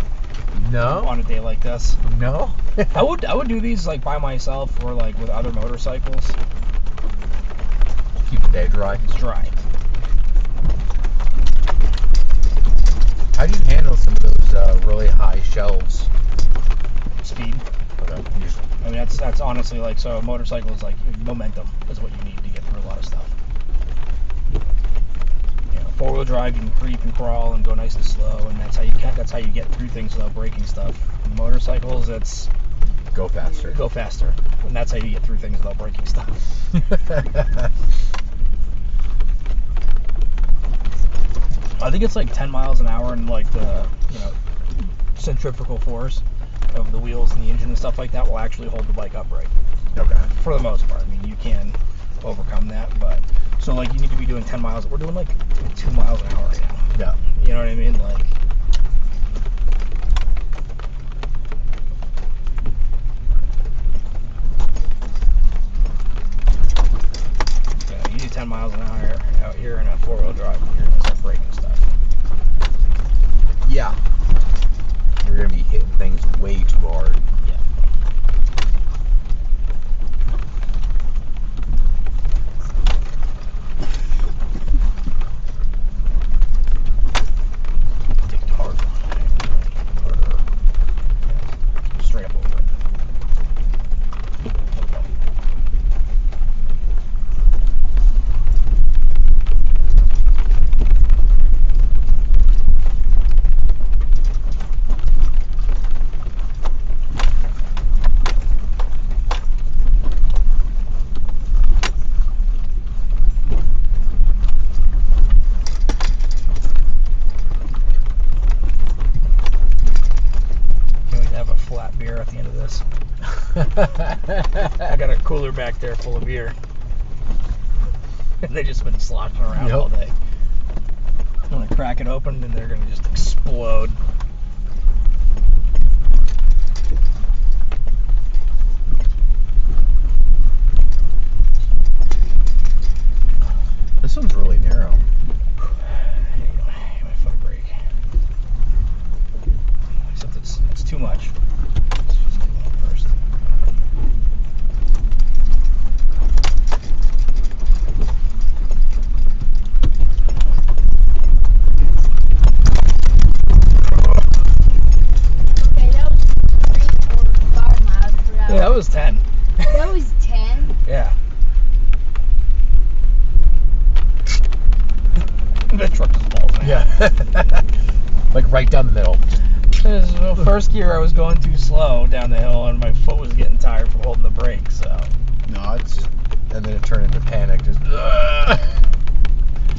No? On a day like this. No? I would do these like by myself or like with other motorcycles. Keep the day dry. It's dry. How do you handle some of those really high shelves? Speed. Okay. I mean, that's honestly like, so a motorcycle is like momentum is what you need to get through a lot of stuff. You know, four-wheel drive, you can creep and crawl and go nice and slow, and that's how you get through things without breaking stuff. Motorcycles, it's Go faster. go faster, and that's how you get through things without breaking stuff. I think it's like 10 miles an hour, and like the centrifugal force of the wheels and the engine and stuff like that will actually hold the bike upright. Okay. For the most part. I mean, you can overcome that, but so like you need to be doing 10 miles. We're doing like 2 miles an hour right now. Yeah. You know what I mean? Like, yeah, you do 10 miles an hour out here in a four-wheel drive, you're gonna start breaking stuff. Yeah. You're gonna be hitting things way too hard. Yeah. Take it hard. Harder. Yeah. Straight up over it. Okay. Can't wait to have a flat beer at the end of this. I got a cooler back there full of beer. And they've just been sloshing around Yep. all day. I'm gonna crack it open and they're gonna just explode. This one's really narrow. My foot brake. Except it's too much. Let's just do that first. Okay, that was 3 or 5 miles per hour. Yeah, that was 10. That The truck just falls down. Yeah. Like right down the middle. So first gear I was going too slow down the hill and my foot was getting tired from holding the brake, so. No, it's just, and then it turned into panic. Just. I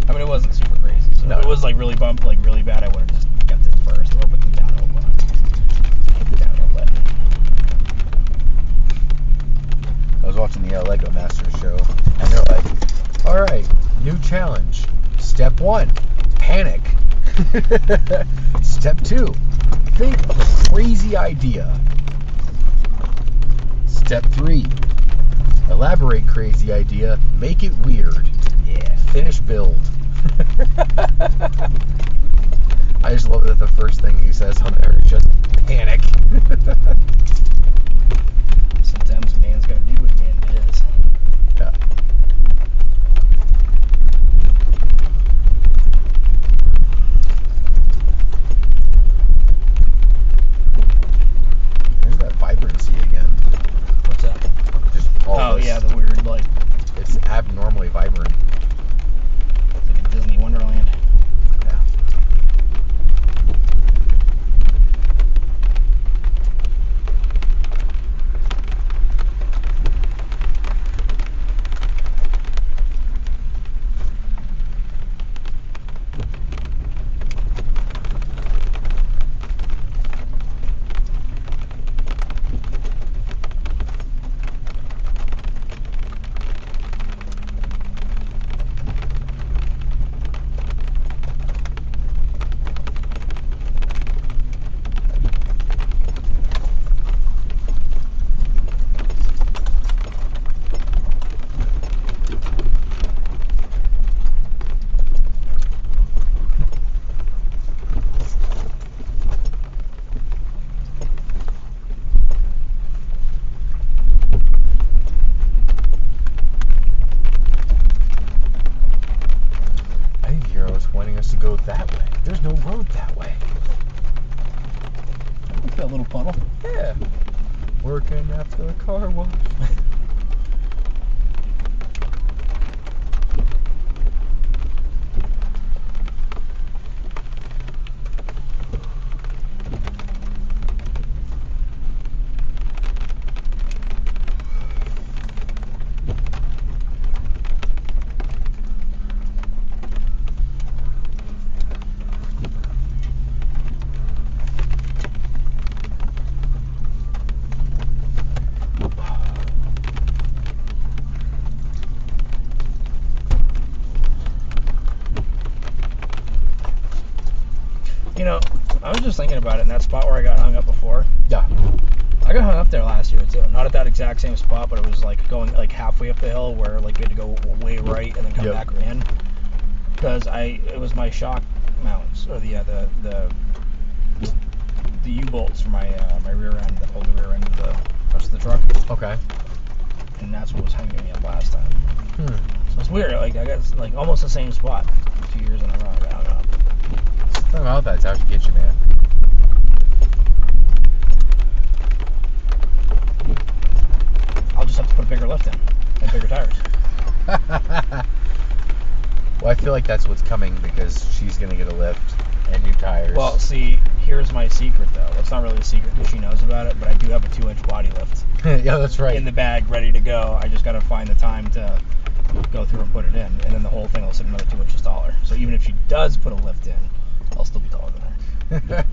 mean, it wasn't super crazy. So No. if it was like really bumped, like really bad, I would have just kept it first or put the downhill button. Hit the downhill button. I was watching the Lego Masters show, and they're like, all right, new challenge. Step 1, panic. Step 2, think of a crazy idea. Step 3, elaborate crazy idea, make it weird. Yeah, finish build. I just love that the first thing he says on there is just panic. Sometimes man's gotta do what man does. Yeah. There's that vibrancy again. What's that? Just all Oh this. yeah, the weird like It's abnormally vibrant. it's like a Disney Wonderland. Yeah. I think Hero's wanting us to go that way. There's no road that way. Look at that little puddle. Yeah. Working after the car wash. You know, I was just thinking about it in that spot where I got hung up before. Yeah. I got hung up there last year too. Not at that exact same spot, but it was like going like halfway up the hill where like you had to go way right and then come Yep. back in. Because it was my shock mounts or the U-bolts for my my rear end that hold the rear end of the rest of the truck, Okay. and that's what was hanging me up last time. Hmm. So it's weird. Like I got like almost the same spot 2 years in a row. I don't know. Something about that's out to get you, man. I'll just have to put a bigger lift in and bigger tires. Well, I feel like that's what's coming because she's gonna get a lift and new tires. Well, see, here's my secret though. It's not really a secret because she knows about it, but I do have a 2-inch body lift yeah, that's right. in the bag ready to go. I just got to find the time to go through and put it in, and then the whole thing will sit another 2 inches taller. So even if she does put a lift in, I'll still be taller than her.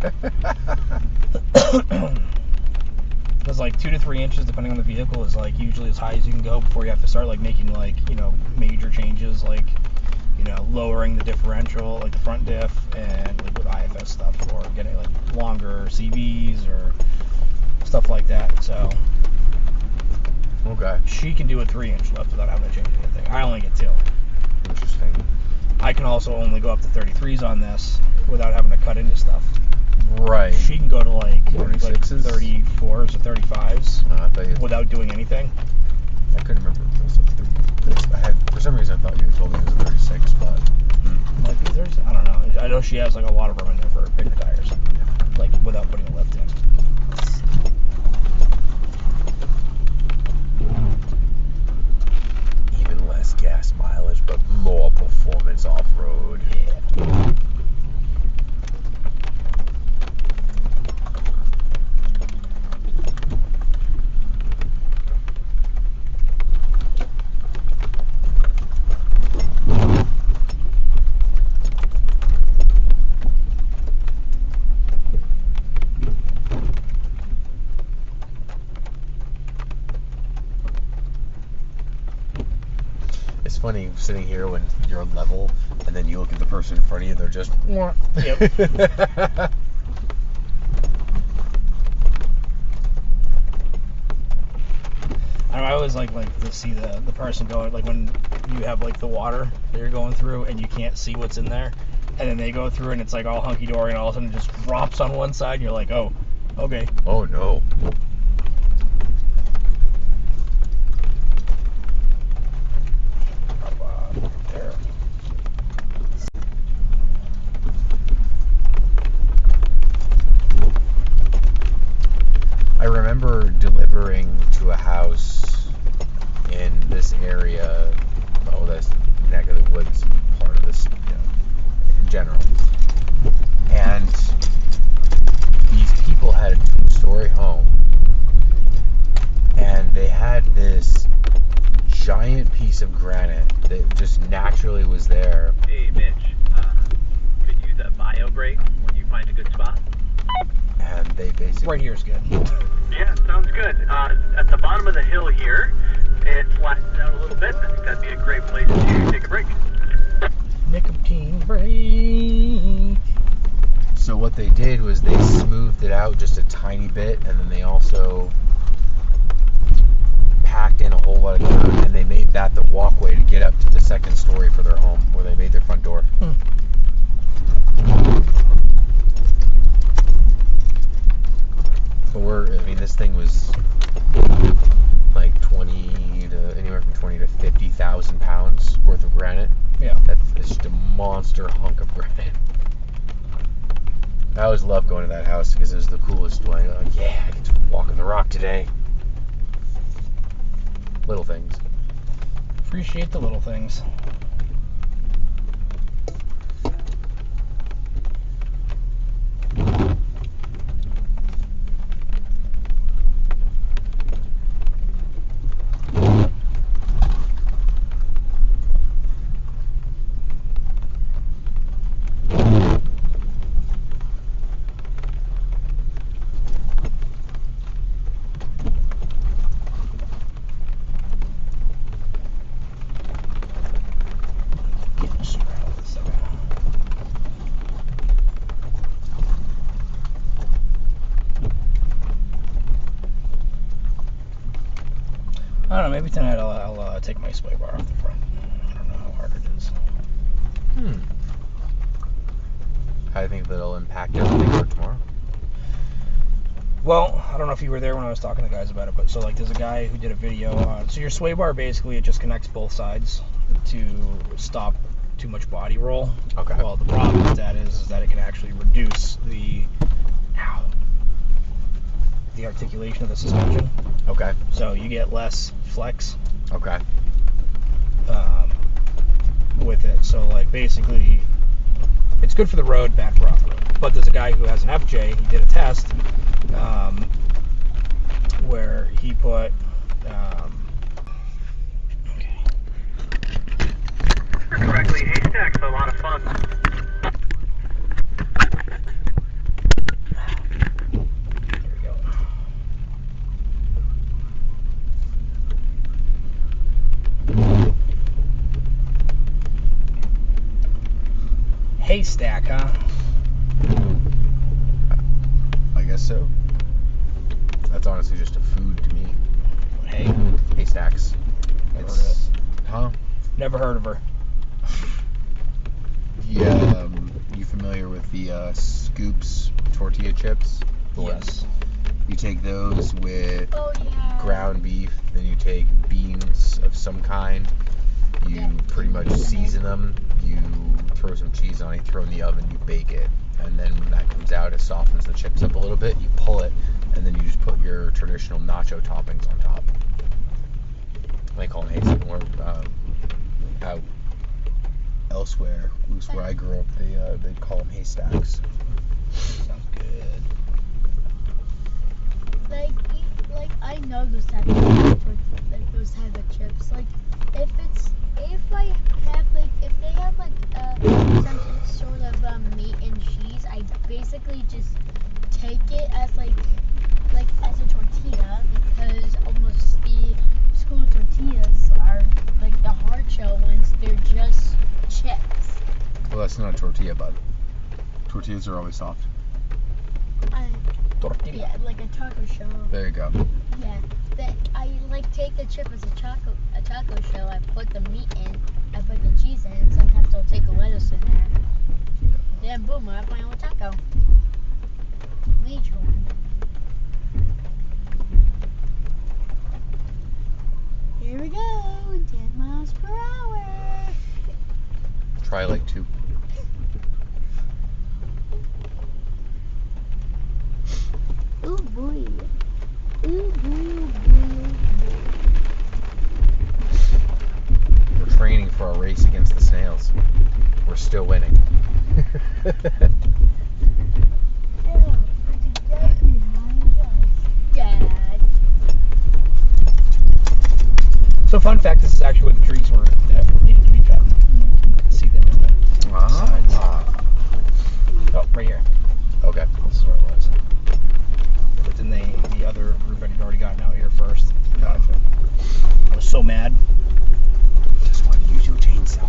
Because like 2 to 3 inches, depending on the vehicle, is like usually as high as you can go before you have to start like making like major changes, like lowering the differential, like the front diff, and like with IFS stuff, or getting like longer CVs or stuff like that. So Okay. she can do a 3-inch lift without having to change anything. I only get 2. Interesting. I can also only go up to 33s on this without having to cut into stuff. Right. She can go to like 36s? 34s or 35s I thought you. without doing anything. I couldn't remember if it was a 30. I had, for some reason, I thought you told me it was a 36, but. Might be 36. I don't know. I know she has like a lot of room in there for bigger tires, like without putting a lift in. Even less gas mileage, but more performance off road. Yeah. funny sitting here when you're level, and then you look at the person in front of you, they're just. Yep. I always like to see the person going, like when you have like the water that you're going through and you can't see what's in there, and then they go through and it's like all hunky dory and all of a sudden it just drops on one side and you're like, oh, okay. Oh no. There. I remember delivering to a house in this area, this neck of the woods part of this, in general. And these people had a 2-story home, and they had this giant piece of granite that just naturally was there. Hey, Mitch, could use a bio break when you find a good spot. And they basically... Right here is good. Yeah, sounds good. At the bottom of the hill here, it flattens out a little bit. I think that'd be a great place to take a break. Nicotine break. So what they did was they smoothed it out just a tiny bit, and then they also packed in a whole lot of dirt, and they made that the walkway to get up to the second story for their home, where they made their front door. But this thing was like anywhere from 20 to 50,000 pounds worth of granite. Yeah. It's just a monster hunk of granite. I always loved going to that house because it was the coolest one. Like, yeah, I get to walk on the rock today. Little things. Appreciate the little things. I don't know, maybe tonight I'll take my sway bar off the front. I don't know how hard it is. How do you think that'll impact everything for tomorrow? Well, I don't know if you were there when I was talking to guys about it, but so like there's a guy who did a video on, so your sway bar basically it just connects both sides to stop too much body roll. Okay. Well, the problem with that is that it can actually reduce the articulation of the suspension. Okay. So you get less flex. Okay. With it. So like basically it's good for the road, bad for off-road. But there's a guy who has an FJ, he did a test where he put Correctly, haystack's a lot of fun. Haystack, huh? I guess so. That's honestly just a food to me. Hay? Haystacks. It's, huh? Never heard of her. Yeah. You familiar with the Scoops tortilla chips? Yes. You take those with Oh yeah. ground beef, then you take beans of some kind. You pretty much season them. You throw some cheese on it, throw it in the oven, you bake it. And then when that comes out, it softens the chips up a little bit. You pull it, and then you just put your traditional nacho toppings on top. They call them haystacks. Out elsewhere, at least where I grew up, they call them haystacks. Sounds good. Like I know those type of chips. Like if they have some sort of meat and cheese, I basically just take it as like as a tortilla, because almost the school tortillas are like the hard shell ones that's not a tortilla, bud. Tortillas are always soft. Tortilla. Yeah, like a taco shell. There you go. Yeah. I like take the chip as a taco shell. I put the meat in. I put the cheese in. And sometimes I'll take the lettuce in there. Then boom, I have my own taco. Major one. Here we go. 10 miles per hour. Try like 2. Ooh boy. Ooh boy. We're training for a race against the snails. We're still winning. Dad. So fun fact, this is actually where the trees were that needed to be cut. You can see them in the sides. Oh, right here. Okay. This is where it was. But then the other group had already gotten out here first. Gotcha. I was so mad. Just want to use your chainsaw.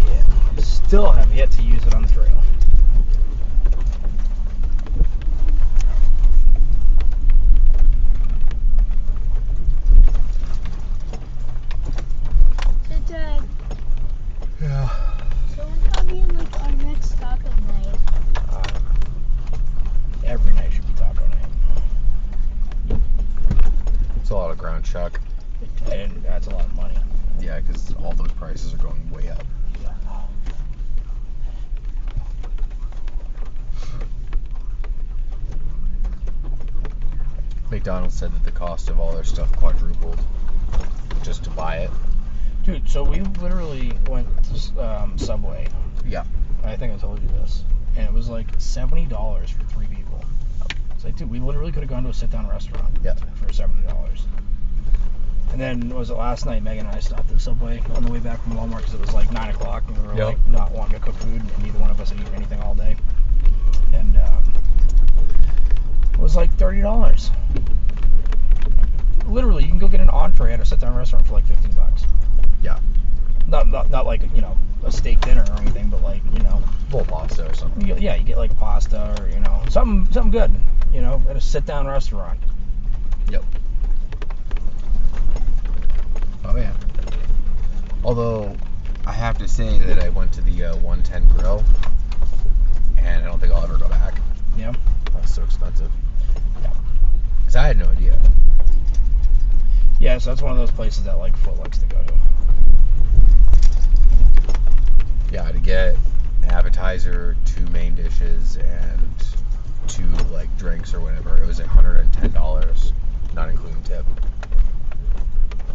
Yeah. Still have yet to use it on the trail. So Dad, Yeah. so when coming in like our next taco night? Every night should be taco night. It's a lot of ground chuck. And that's a lot of money. Yeah, because all those prices are going way up. McDonald's said that the cost of all their stuff quadrupled just to buy it. Dude, so we literally went to Subway. Yeah. I think I told you this. And it was like $70 for 3 people. It's like, dude, we literally could have gone to a sit-down restaurant for $70. And then, was it last night, Megan and I stopped at Subway on the way back from Walmart because it was like 9 o'clock and we were like not wanting to cook food and neither one of us had eaten anything all day. And it was like $30. Literally, you can go get an entree at a sit-down restaurant for like $15. Yeah. Not like, you know, a steak dinner or anything, but like, you know, Full pasta or something. you get like pasta or, you know, something good, you know, at a sit-down restaurant. Yep. Oh yeah. Although I have to say that I went to the 110 Grill, and I don't think I'll ever go back. Yeah. That's so expensive. Because I had no idea. Yeah, so that's one of those places that like Foot likes to go to. Yeah, to get an appetizer, 2 main dishes, and 2 like drinks or whatever, it was $110, not including tip.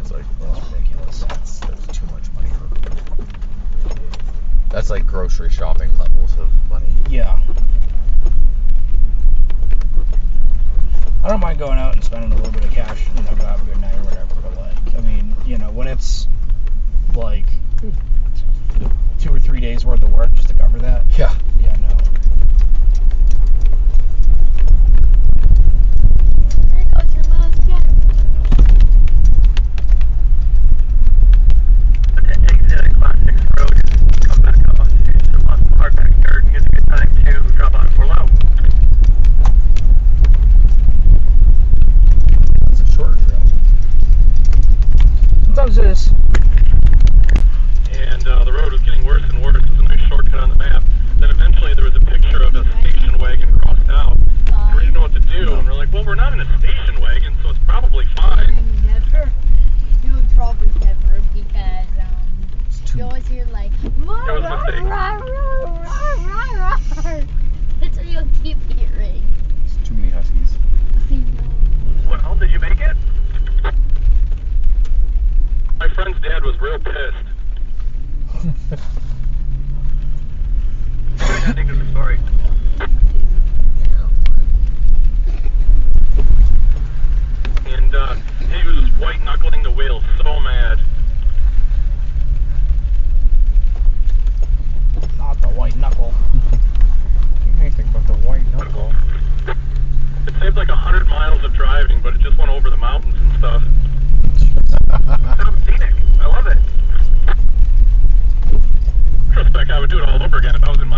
It's like, That's ridiculous. that's too much money for food. That's like grocery shopping levels of money. Yeah. I don't mind going out and spending a little bit of cash, you know, to have a good night or whatever, but like, I mean, you know, when it's like 2 or 3 days worth of work just to cover that. Yeah. Yeah, no. There goes your mom again. To exit Class 6 road and come back up onto some hardback dirt. Here's a good time to drop on for low. It's a shorter trail. Sometimes it is. And the road was getting worse and worse. It was a nice shortcut on the map. Then eventually there was a picture of a station wagon crossed out. And we didn't know what to do, and we're like, well, we're not in a station wagon, so it's probably fine. Never. You would probably never because too- you always hear like It was a mistake. That's what you'll keep hearing. It's too many huskies. I know. Well, did you make it? My friend's dad was real pissed. I think it's a story. And he was just white knuckling the wheel, so mad. Not the white knuckle. Anything but the white knuckle. It saved like 100 miles of driving, but it just went over the mountains and stuff. Sounds scenic. I love it. Retrospect, I would do it all over again if I was in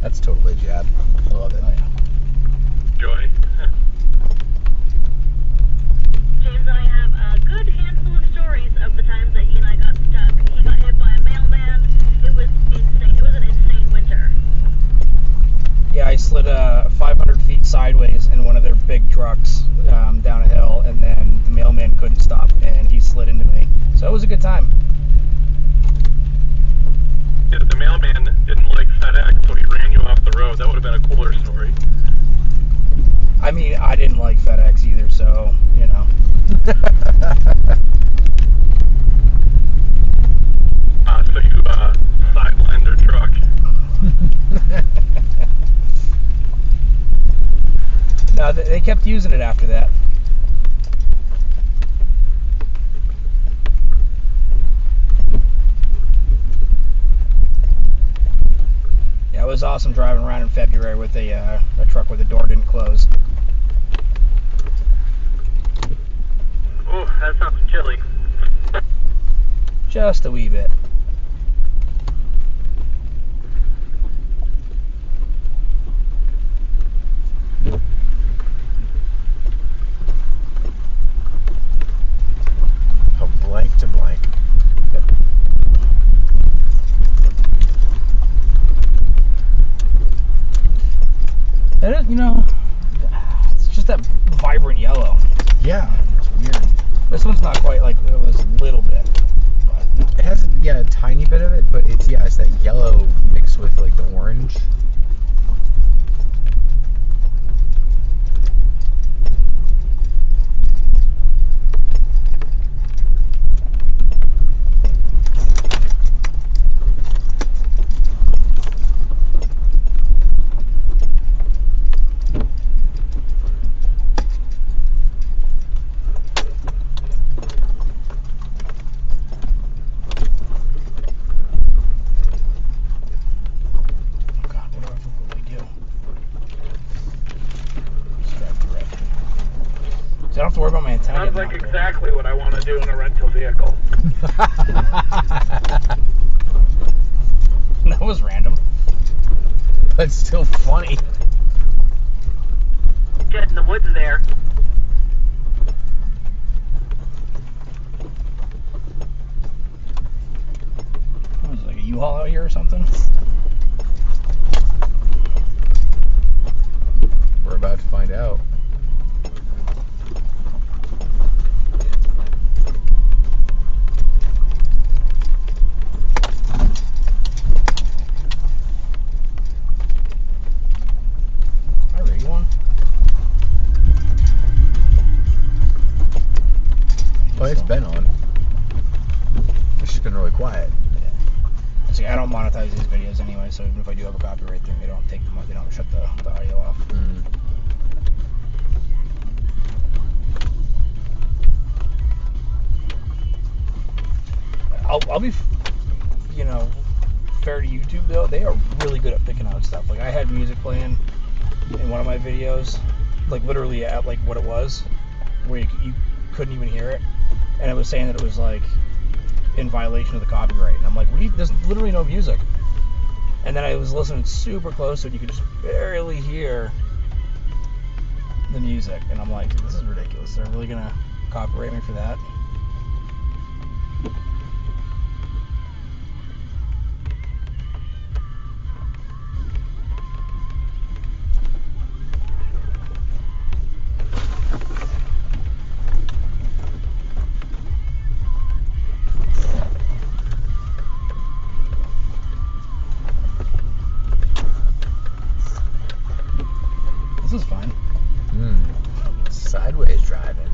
That's totally Jab. I love it. Oh, yeah. Joy. James and I have a good handful of stories of the times that he and I got stuck. He got hit by a mailman. It was insane. It was an insane winter. Yeah, I slid 500 feet sideways in one of their big trucks down a hill, and then the mailman couldn't stop, and he slid into me. So it was a good time. Yeah, the mailman didn't like FedEx, so he ran you off the road. That would have been a cooler story. I mean, I didn't like FedEx either, so, you know. So you sidelined their truck. No, they kept using it after that. Yeah, it was awesome driving around in February with a truck where the door didn't close. Oh, that sounds chilly. Just a wee bit. From blank to blank. Yep. And it, you know, it's just that vibrant yellow. Yeah, it's weird. This one's not quite like it was a little bit. But It has, a tiny bit of it, but it's that yellow mixed with like the orange. oh God, what do I do? Just drive direct. So I don't have to worry about my antenna. Sounds getting like knocked over. exactly what I want to do in a rental vehicle. That was random. But still funny. Get in the woods there. What was it, like a U-Haul out here or something? We're about to find out. I read one. Oh, it's been on. It's just been really quiet. It's like, I don't monetize these videos anyway, so even if I do have a copyright thing, they don't take them. They don't shut the audio off. Mm. I'll be, fair to YouTube though. They are really good at picking out stuff. Like I had music playing in one of my videos, like literally at like what it was, where you couldn't even hear it, and it was saying that it was like in violation of the copyright. And I'm like, there's literally no music. And then I was listening super close, so you could just barely hear the music. And I'm like, this is ridiculous. They're really gonna copyright me for that? This is fun. Sideways driving.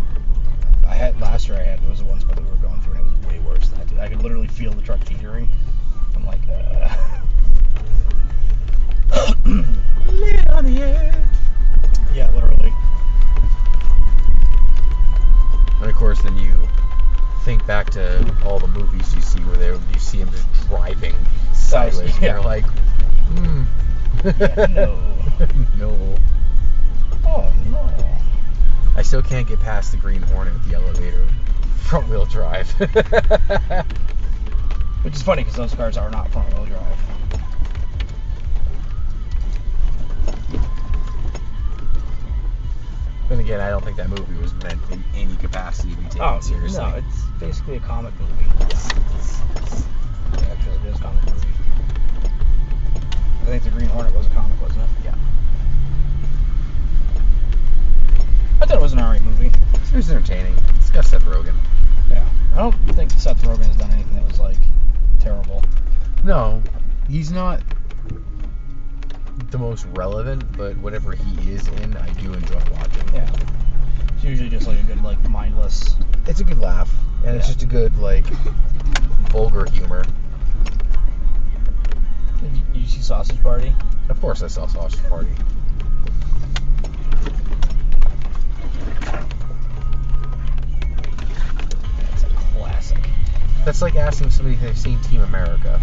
Last year I had was the one spot that we were going through, and it was way worse than I did. I could literally feel the truck teetering. I'm like, Live on the edge. yeah, literally. And of course, then you think back to all the movies you see where you see him just driving sideways, and yeah. you're like, Yeah, no. No. Oh no. I still can't get past the Green Hornet with the elevator, front wheel drive. Which is funny because those cars are not front wheel drive. again, I don't think that movie was meant in any capacity to be taken seriously. No, it's basically a comic movie. Yeah, actually, it is a comic movie. I think the Green Hornet was a comic, wasn't it? Yeah. I thought it was an alright movie. It was entertaining. It's got Seth Rogen. Yeah. I don't think Seth Rogen has done anything that was, like, terrible. No, he's not the most relevant, but whatever he is in, I do enjoy watching. Yeah. It's usually just, like, a good, like, mindless... It's a good laugh, and it's just a good, like, vulgar humor. Did you see Sausage Party? Of course I saw Sausage Party. That's a classic. That's like asking somebody if they've seen Team America.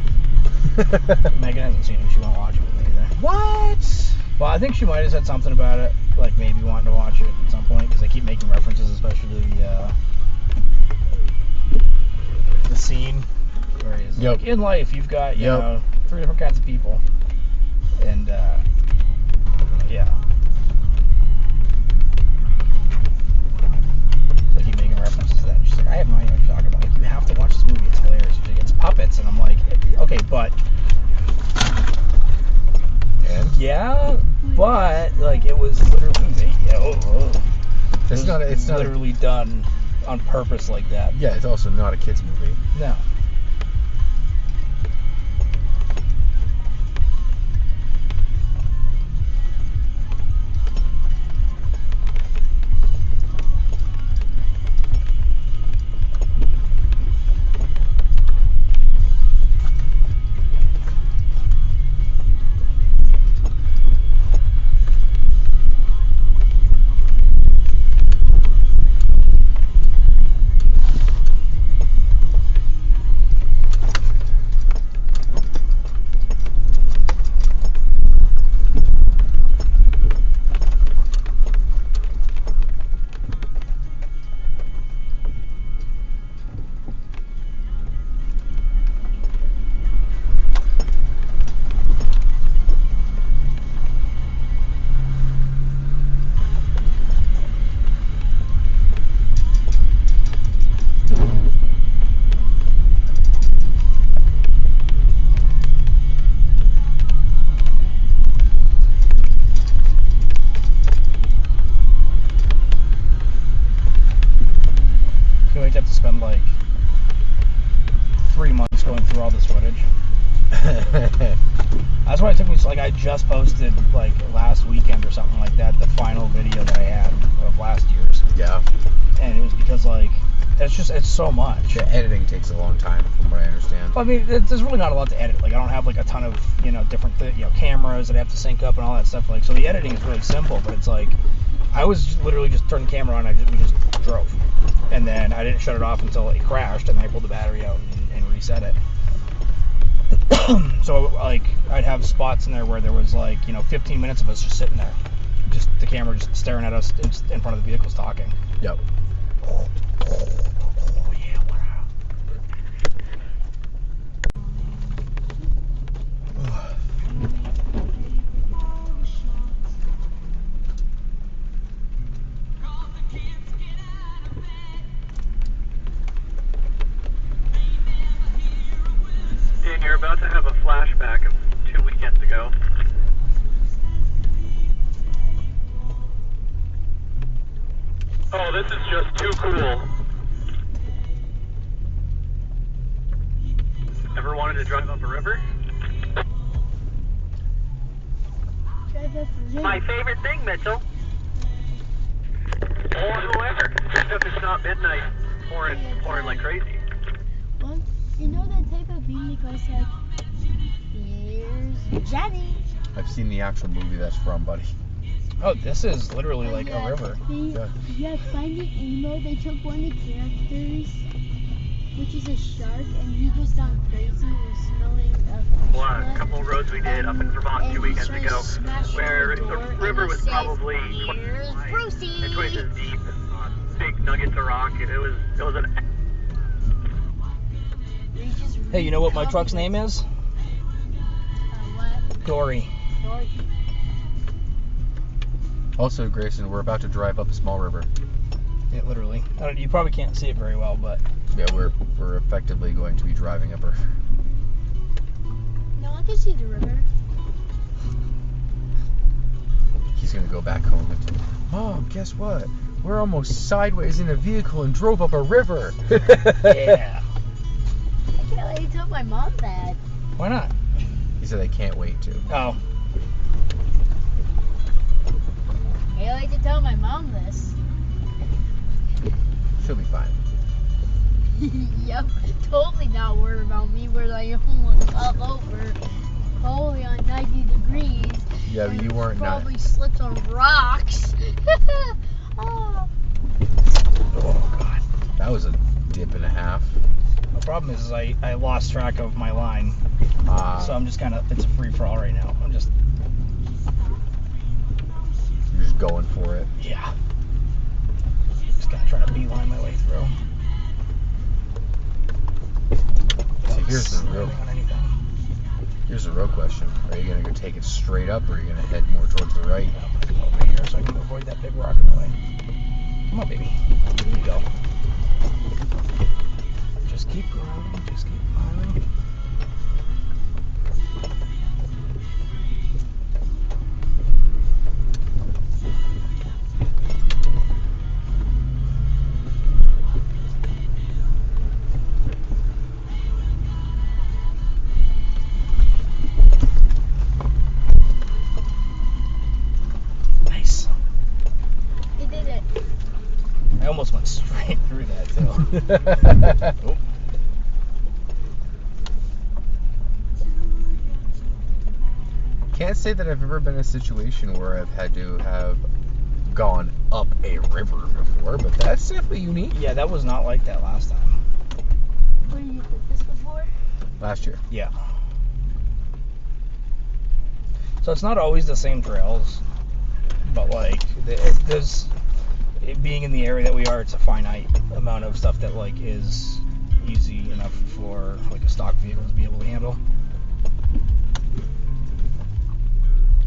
Megan hasn't seen it. She won't watch it with me either. What? Well, I think she might have said something about it, like maybe wanting to watch it at some point, because I keep making references, especially the scene where he's like, in life, you've got, you know, 3 different kinds of people. And, yeah. So I keep making references to that. She's like, I have no idea what you're talking about. Like, you have to watch this movie. It's hilarious. She's like, it's puppets. And I'm like, okay, but... And? Yeah, but, like, it was literally... It's literally done on purpose like that. Yeah, it's also not a kid's movie. No. Have to spend like 3 months going through all this footage. That's why it took me. Like, I just posted like last weekend or something like that the final video that I had of last year's. Yeah. And it was because like it's so much. The editing takes a long time, from what I understand. Well, I mean, there's really not a lot to edit. Like, I don't have like a ton of different cameras that I have to sync up and all that stuff. Like, so the editing is really simple, but it's like I was literally just turning the camera on. We just drove. And then I didn't shut it off until it crashed, and then I pulled the battery out and reset it. So, like, I'd have spots in there where there was, like, 15 minutes of us just sitting there. Just the camera just staring at us in front of the vehicles talking. Yep. Oh, yeah, what up? Dan, you're about to have a flashback of 2 weekends ago. Oh, this is just too cool. Ever wanted to drive up a river? My favorite thing, Mitchell. Or whoever. Except it's not midnight pouring like crazy. Well, you know that type of thing that goes like, here's Jenny. I've seen the actual movie that's from, buddy. Oh, this is literally like a river. Yeah, Finding Emo, they took one of the characters, which is a shark, and he just gone crazy with smelling Well, a couple of roads we did up in Vermont 2 weekends ago, where the river was probably 20 inches deep, big nuggets of rock. It was an... Hey, you know what my truck's name is? What? Dory. Dory. Also, Grayson, we're about to drive up a small river. Yeah, literally. You probably can't see it very well, but Yeah, we're effectively going to be driving up a river. No, I can see the river. He's gonna go back home and tell Mom, guess what? We're almost sideways in a vehicle and drove up a river. yeah. I can't let you tell my mom that. Why not? He said I can't wait to. Oh. I can't let you tell my mom this. She'll be fine. Yep, totally not worried about me where I almost fell over. Probably on 90 degrees. Yeah, but you weren't Probably slipped on rocks. Oh. Oh god. That was a dip and a half. The problem is I lost track of my line, so I'm just kind of, it's a free for all right now. I'm just, You're just going for it. yeah. Just kind of trying to beeline my way through. So here's the real Slamming on anything. Here's the real question. Are you gonna go take it straight up, or are you gonna head more towards the right? I'm gonna go over here so I can avoid that big rock in the way. Come on, baby. Here you go. Just keep going. Just keep climbing. Nice. You did it. I almost went straight through that too. Oh. Can't say that I've ever been in a situation where I've had to have gone up a river before, but that's definitely unique. Yeah, that was not like that last time. Where you did this before? Last year. Yeah. So it's not always the same trails, but like there's it being in the area that we are, it's a finite amount of stuff that like is easy enough for like a stock vehicle to be able to handle.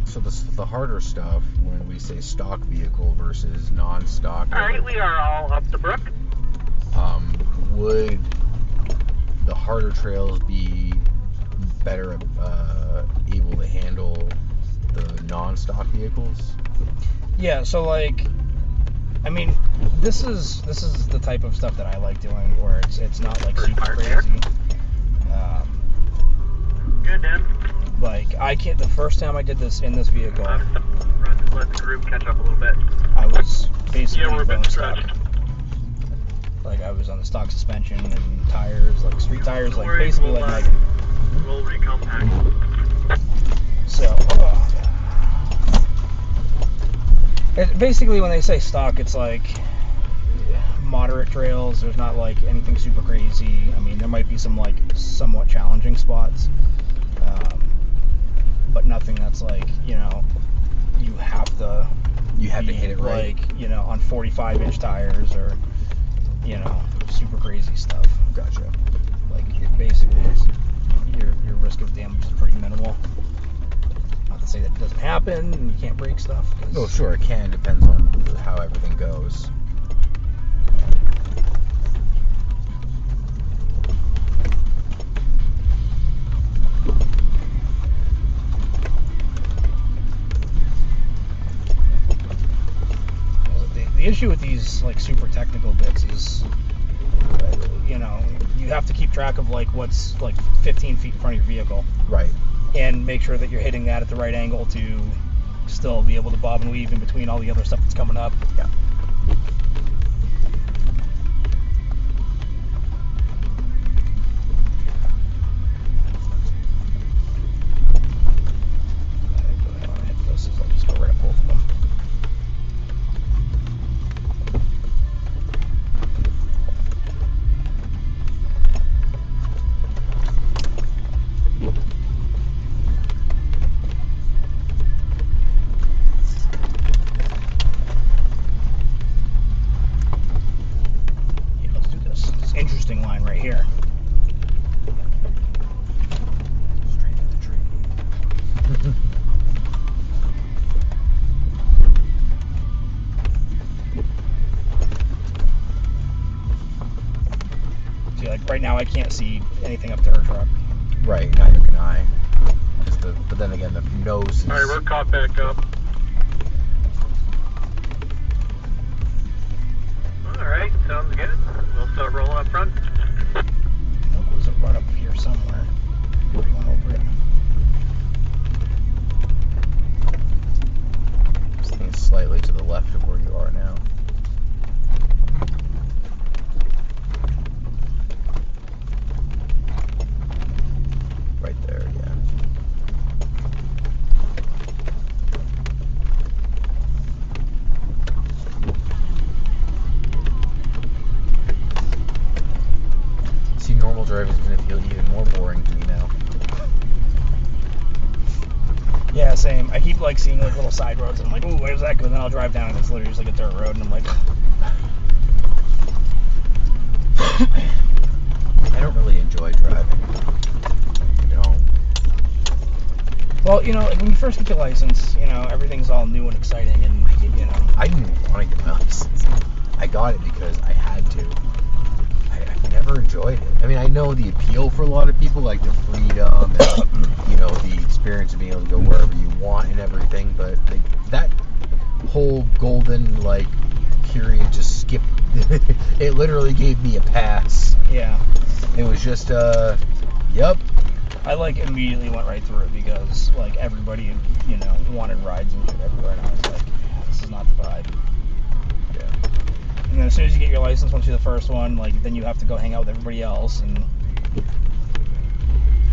So the harder stuff, when we say stock vehicle versus non-stock, Alright, we are all up the brook. would the harder trails be better able to handle the non-stock vehicles? Yeah, so like, I mean, this is the type of stuff that I like doing, where it's not like super crazy. Good, Dan. Like I can't. The first time I did this in this vehicle, I'm run to let the group catch up a little bit. I was basically Yeah, we're a bit going stock. stretched. Like I was on the stock suspension and tires, like street tires, Don't like worry, basically we'll, like Megan. We'll recompact. So, basically when they say stock, it's like moderate trails. There's not like anything super crazy. I mean, there might be some like somewhat challenging spots, but nothing that's like, you know, you have to hit it right. Like, you know, on 45-inch tires or, you know, super crazy stuff. Gotcha. Like it basically is, your risk of damage is pretty minimal. Not to say that it doesn't happen and you can't break stuff. No, sure, it can. Depends on how everything goes. The issue with these like super technical bits is, you know, you have to keep track of like what's like 15 feet in front of your vehicle. Right. And make sure that you're hitting that at the right angle to still be able to bob and weave in between all the other stuff that's coming up. Yeah. I'll just go right up both of them. now I can't see anything up to her truck. Right, neither can I. But then again, the nose is... All right, we're caught back up. All right, sounds good. We'll start rolling up front. Nope, there's a rut up here somewhere. Maybe one over it. This thing is slightly to the left of where you are now. Right there, yeah. See, normal driving is going to feel even more boring to me now. Yeah, same. I keep like seeing like little side roads and I'm like, ooh, where's that go? And then I'll drive down and it's literally just like a dirt road and I'm like, I don't really enjoy driving. I don't. well, you know, like when you first get your license, you know, everything's all new and exciting and, you know. I didn't want to get my license. I got it because I had to. I never enjoyed it. I mean, I know the appeal for a lot of people, like the freedom and, you know, the experience of being able to go wherever you want and everything, but like, that whole golden, like, period just skipped. It literally gave me a pass. Yeah. It was just, yep. I like immediately went right through it because like everybody, you know, wanted rides and shit everywhere and I was like, yeah, this is not the vibe. Yeah. And then as soon as you get your license, once you're the first one, like then you have to go hang out with everybody else and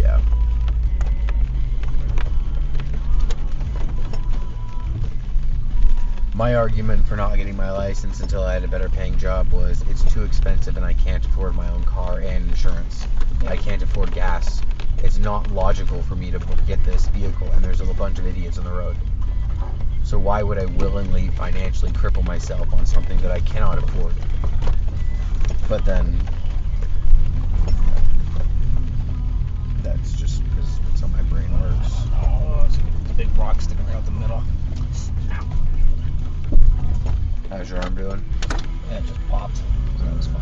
Yeah. My argument for not getting my license until I had a better paying job was it's too expensive and I can't afford my own car and insurance. Yeah. I can't afford gas. It's not logical for me to get this vehicle and there's a bunch of idiots on the road. So why would I willingly financially cripple myself on something that I cannot afford? But then that's just because that's how my brain works. oh, it's a big rock sticking right out the middle. How's your arm doing? Yeah, it just popped. So that was fun.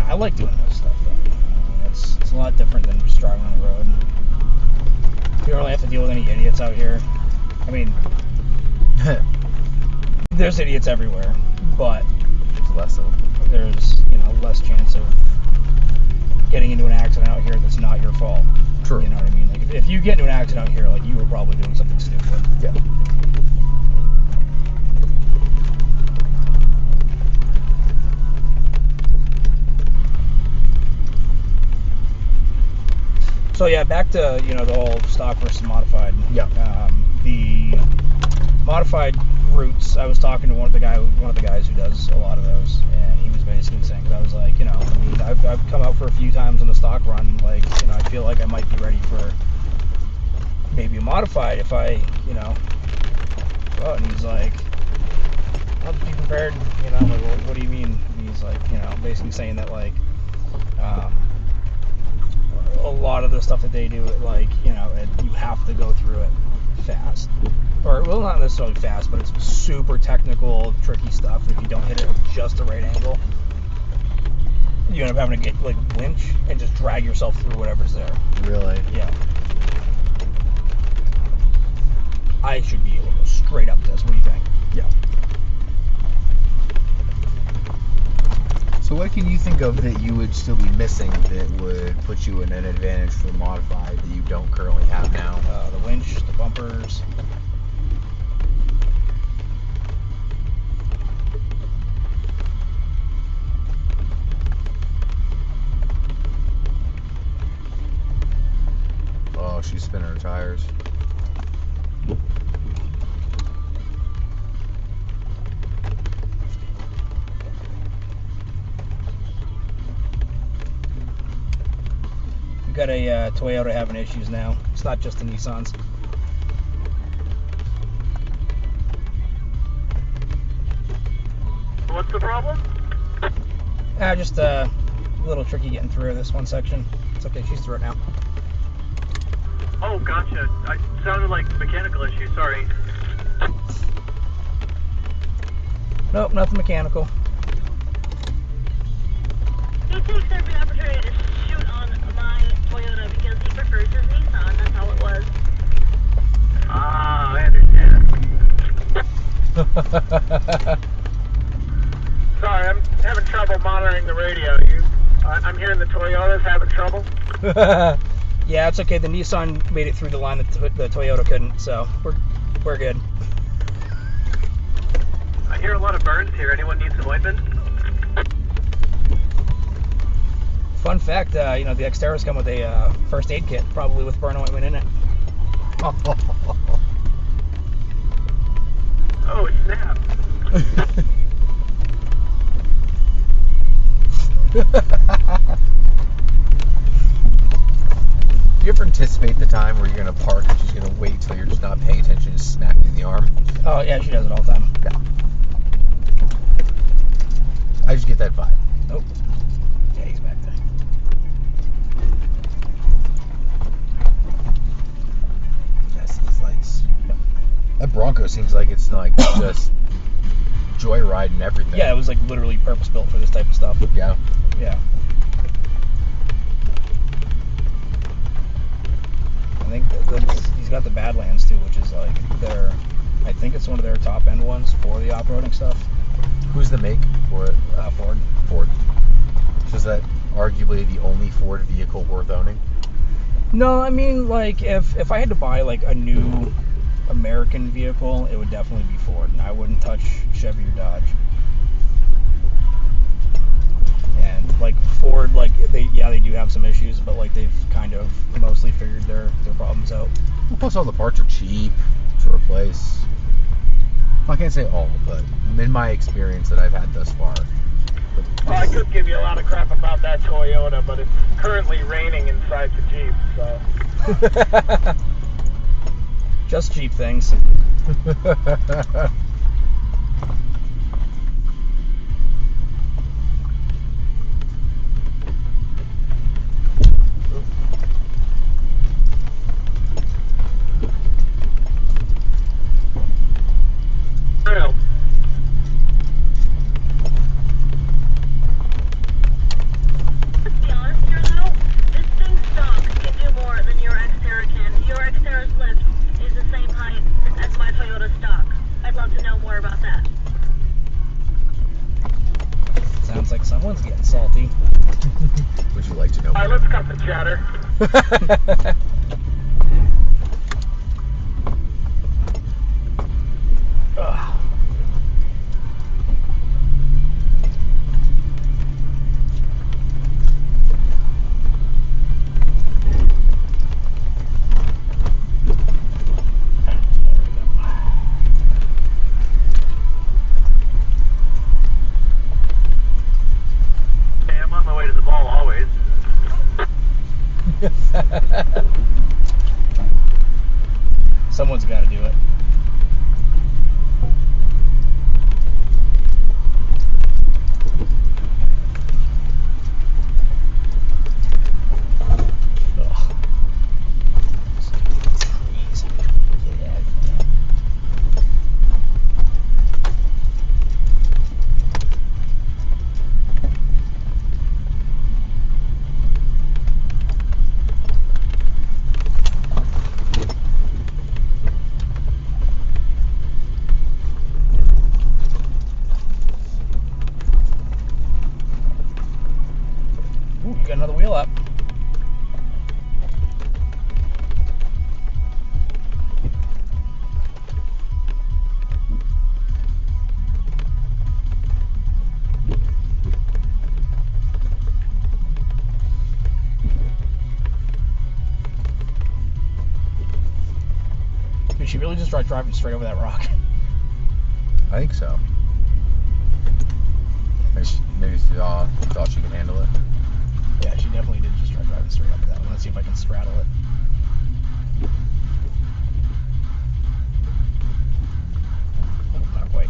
I like doing this stuff though. You know? It's a lot different than just driving on the road. You don't really have to deal with any idiots out here. I mean, there's idiots everywhere, but There's less of them. there's, you know, less chance of getting into an accident out here that's not your fault. True. You know what I mean? Like if you get into an accident out here, like you were probably doing something stupid. Yeah. So yeah, back to, you know, the whole stock versus modified. Yeah. The modified routes, I was talking to one of the guys who does a lot of those, and he was basically saying, because I was like, you know, I mean, I've come out for a few times on the stock run, like, you know, I feel like I might be ready for maybe a modified if I, you know, well, and he's like, I'll be prepared, you know, I'm like, well, what do you mean? And he's like, you know, basically saying that, like, a lot of the stuff that they do, like, you know, you have to go through it fast. Or, well, not necessarily fast, but it's super technical, tricky stuff. If you don't hit it at just the right angle, you end up having to get, like, winch and just drag yourself through whatever's there. Really? Yeah. I should be able to go straight up this. What do you think? Yeah. So what can you think of that you would still be missing that would put you in an advantage for modified that you don't currently have now? The winch, the bumpers. Oh, she's spinning her tires. We got a Toyota having issues now. It's not just the Nissans. What's the problem? Just a little tricky getting through this one section. It's okay, she's through it now. Oh, gotcha. I sounded like mechanical issue. Sorry. Nope, nothing mechanical. He takes every opportunity to shoot on my Toyota because he prefers his Nissan. That's how it was. Ah, I understand. Sorry, I'm having trouble monitoring the radio. I'm hearing the Toyota's having trouble. Yeah, it's okay. The Nissan made it through the line that the Toyota couldn't, so we're good. I hear a lot of burns here. Anyone need some ointment? Fun fact, the Xteras come with a first aid kit, probably with burn ointment in it. Oh, snap. Do you ever anticipate the time where you're going to park and she's going to wait till you're just not paying attention and smack you in the arm? Oh, yeah, she does it all the time. Yeah. I just get that vibe. Nope. Yeah, he's back there. Yes, these lights. That Bronco seems like it's like just joyride and everything. Yeah, it was like literally purpose built for this type of stuff. Yeah. Yeah. I think he's got the Badlands too, which is like I think it's one of their top end ones for the off-roading stuff. Who's the make for it? Ford. Ford. So is that arguably the only Ford vehicle worth owning? No, I mean, like, if I had to buy, like, a new American vehicle, it would definitely be Ford. And I wouldn't touch Chevy or Dodge. And, like, Ford, like, they do have some issues, but, like, they've kind of mostly figured their problems out. Well, plus all the parts are cheap to replace. Well, I can't say all, but in my experience that I've had thus far. Well, I could give you a lot of crap about that Toyota, but it's currently raining inside the Jeep, so... Just Jeep things. Real. Let's be honest here, though. This thing stock can do more than your Xterra can. Your Xterra's lift is the same height as my Toyota stock. I'd love to know more about that. Sounds like someone's getting salty. Would you like to know Alright, more? let's cut the chatter. Ugh. Hey, I'm on my way to the mall always. Someone's got to do it. Ugh. Trees. Get out of here. Ooh, you got another wheel up. Did she really just start driving straight over that rock? I think so. Maybe she thought she could handle it. Yeah, she definitely did just try driving straight up that one. Let's see if I can straddle it. Oh, not quite.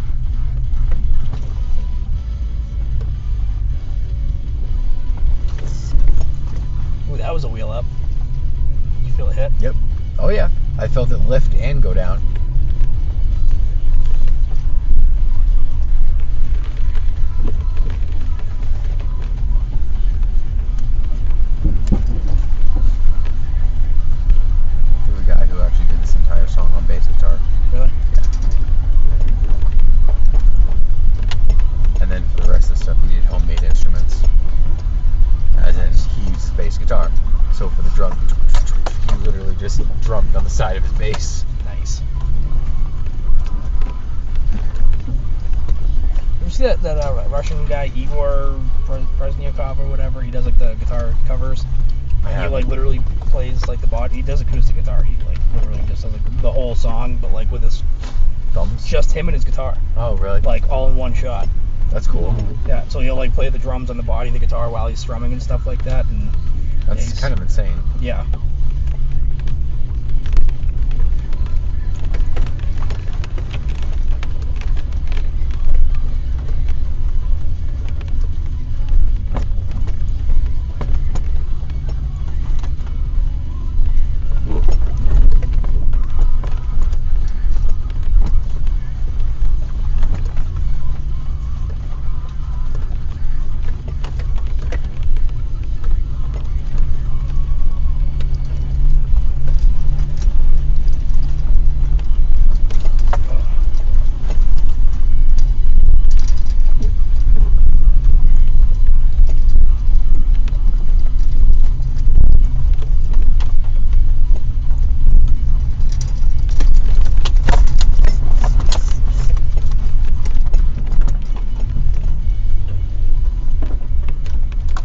Yep. Oh yeah. I felt it lift and go down. There's a guy who actually did this entire song on bass guitar. Really? And then for the rest of the stuff, he did homemade instruments. As in, he used bass guitar. So for the drum, he literally just drummed on the side of his bass. Nice. You see that Russian guy, Igor Presnyakov or whatever? He does like the guitar covers. He like literally plays like the body. He does acoustic guitar. He like literally just does like the whole song, but like with his Thumbs? just him and his guitar, Oh, really? like all in one shot. That's cool. Yeah. So he'll like play the drums on the body of the guitar while he's strumming and stuff like that. And That's he's- kind of insane. yeah.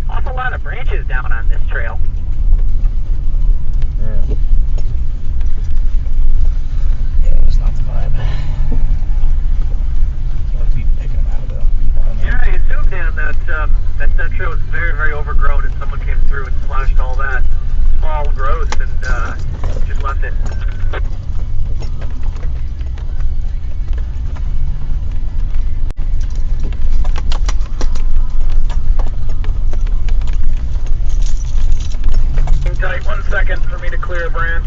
Awful lot of branches down on this trail. Yeah. Yeah, it's not the vibe. Can't be picking them out of the bottom Yeah, I assumed, Dan, that trail was very, very overgrown, and someone came through and slashed all that small growth and just left it. Hang tight 1 second for me to clear a branch.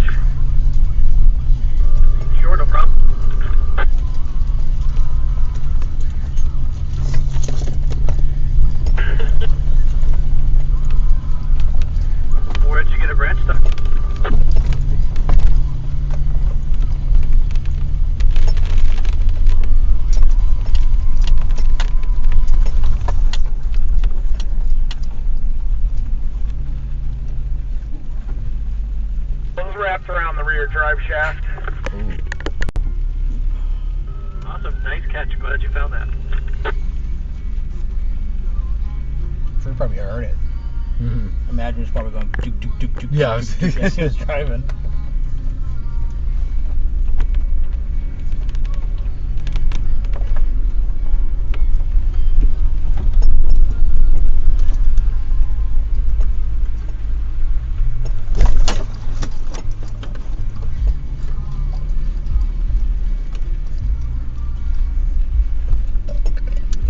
Sure, no problem. Where'd you get a branch stuck? It was wrapped around the rear drive shaft. Ooh. Awesome, nice catch. Glad you found that. Sure, probably heard it. Mhm. Imagine it's probably going dook dook dook dook. Yeah, I dook, was- dook, dook as he was driving.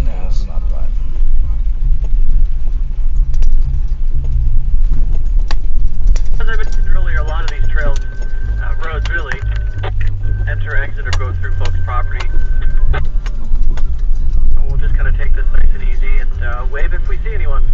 No, this is not the vibe. As I mentioned earlier, a lot of these trails, roads really, enter, exit, or go through folks' property. We'll just kind of take this nice and easy and wave if we see anyone.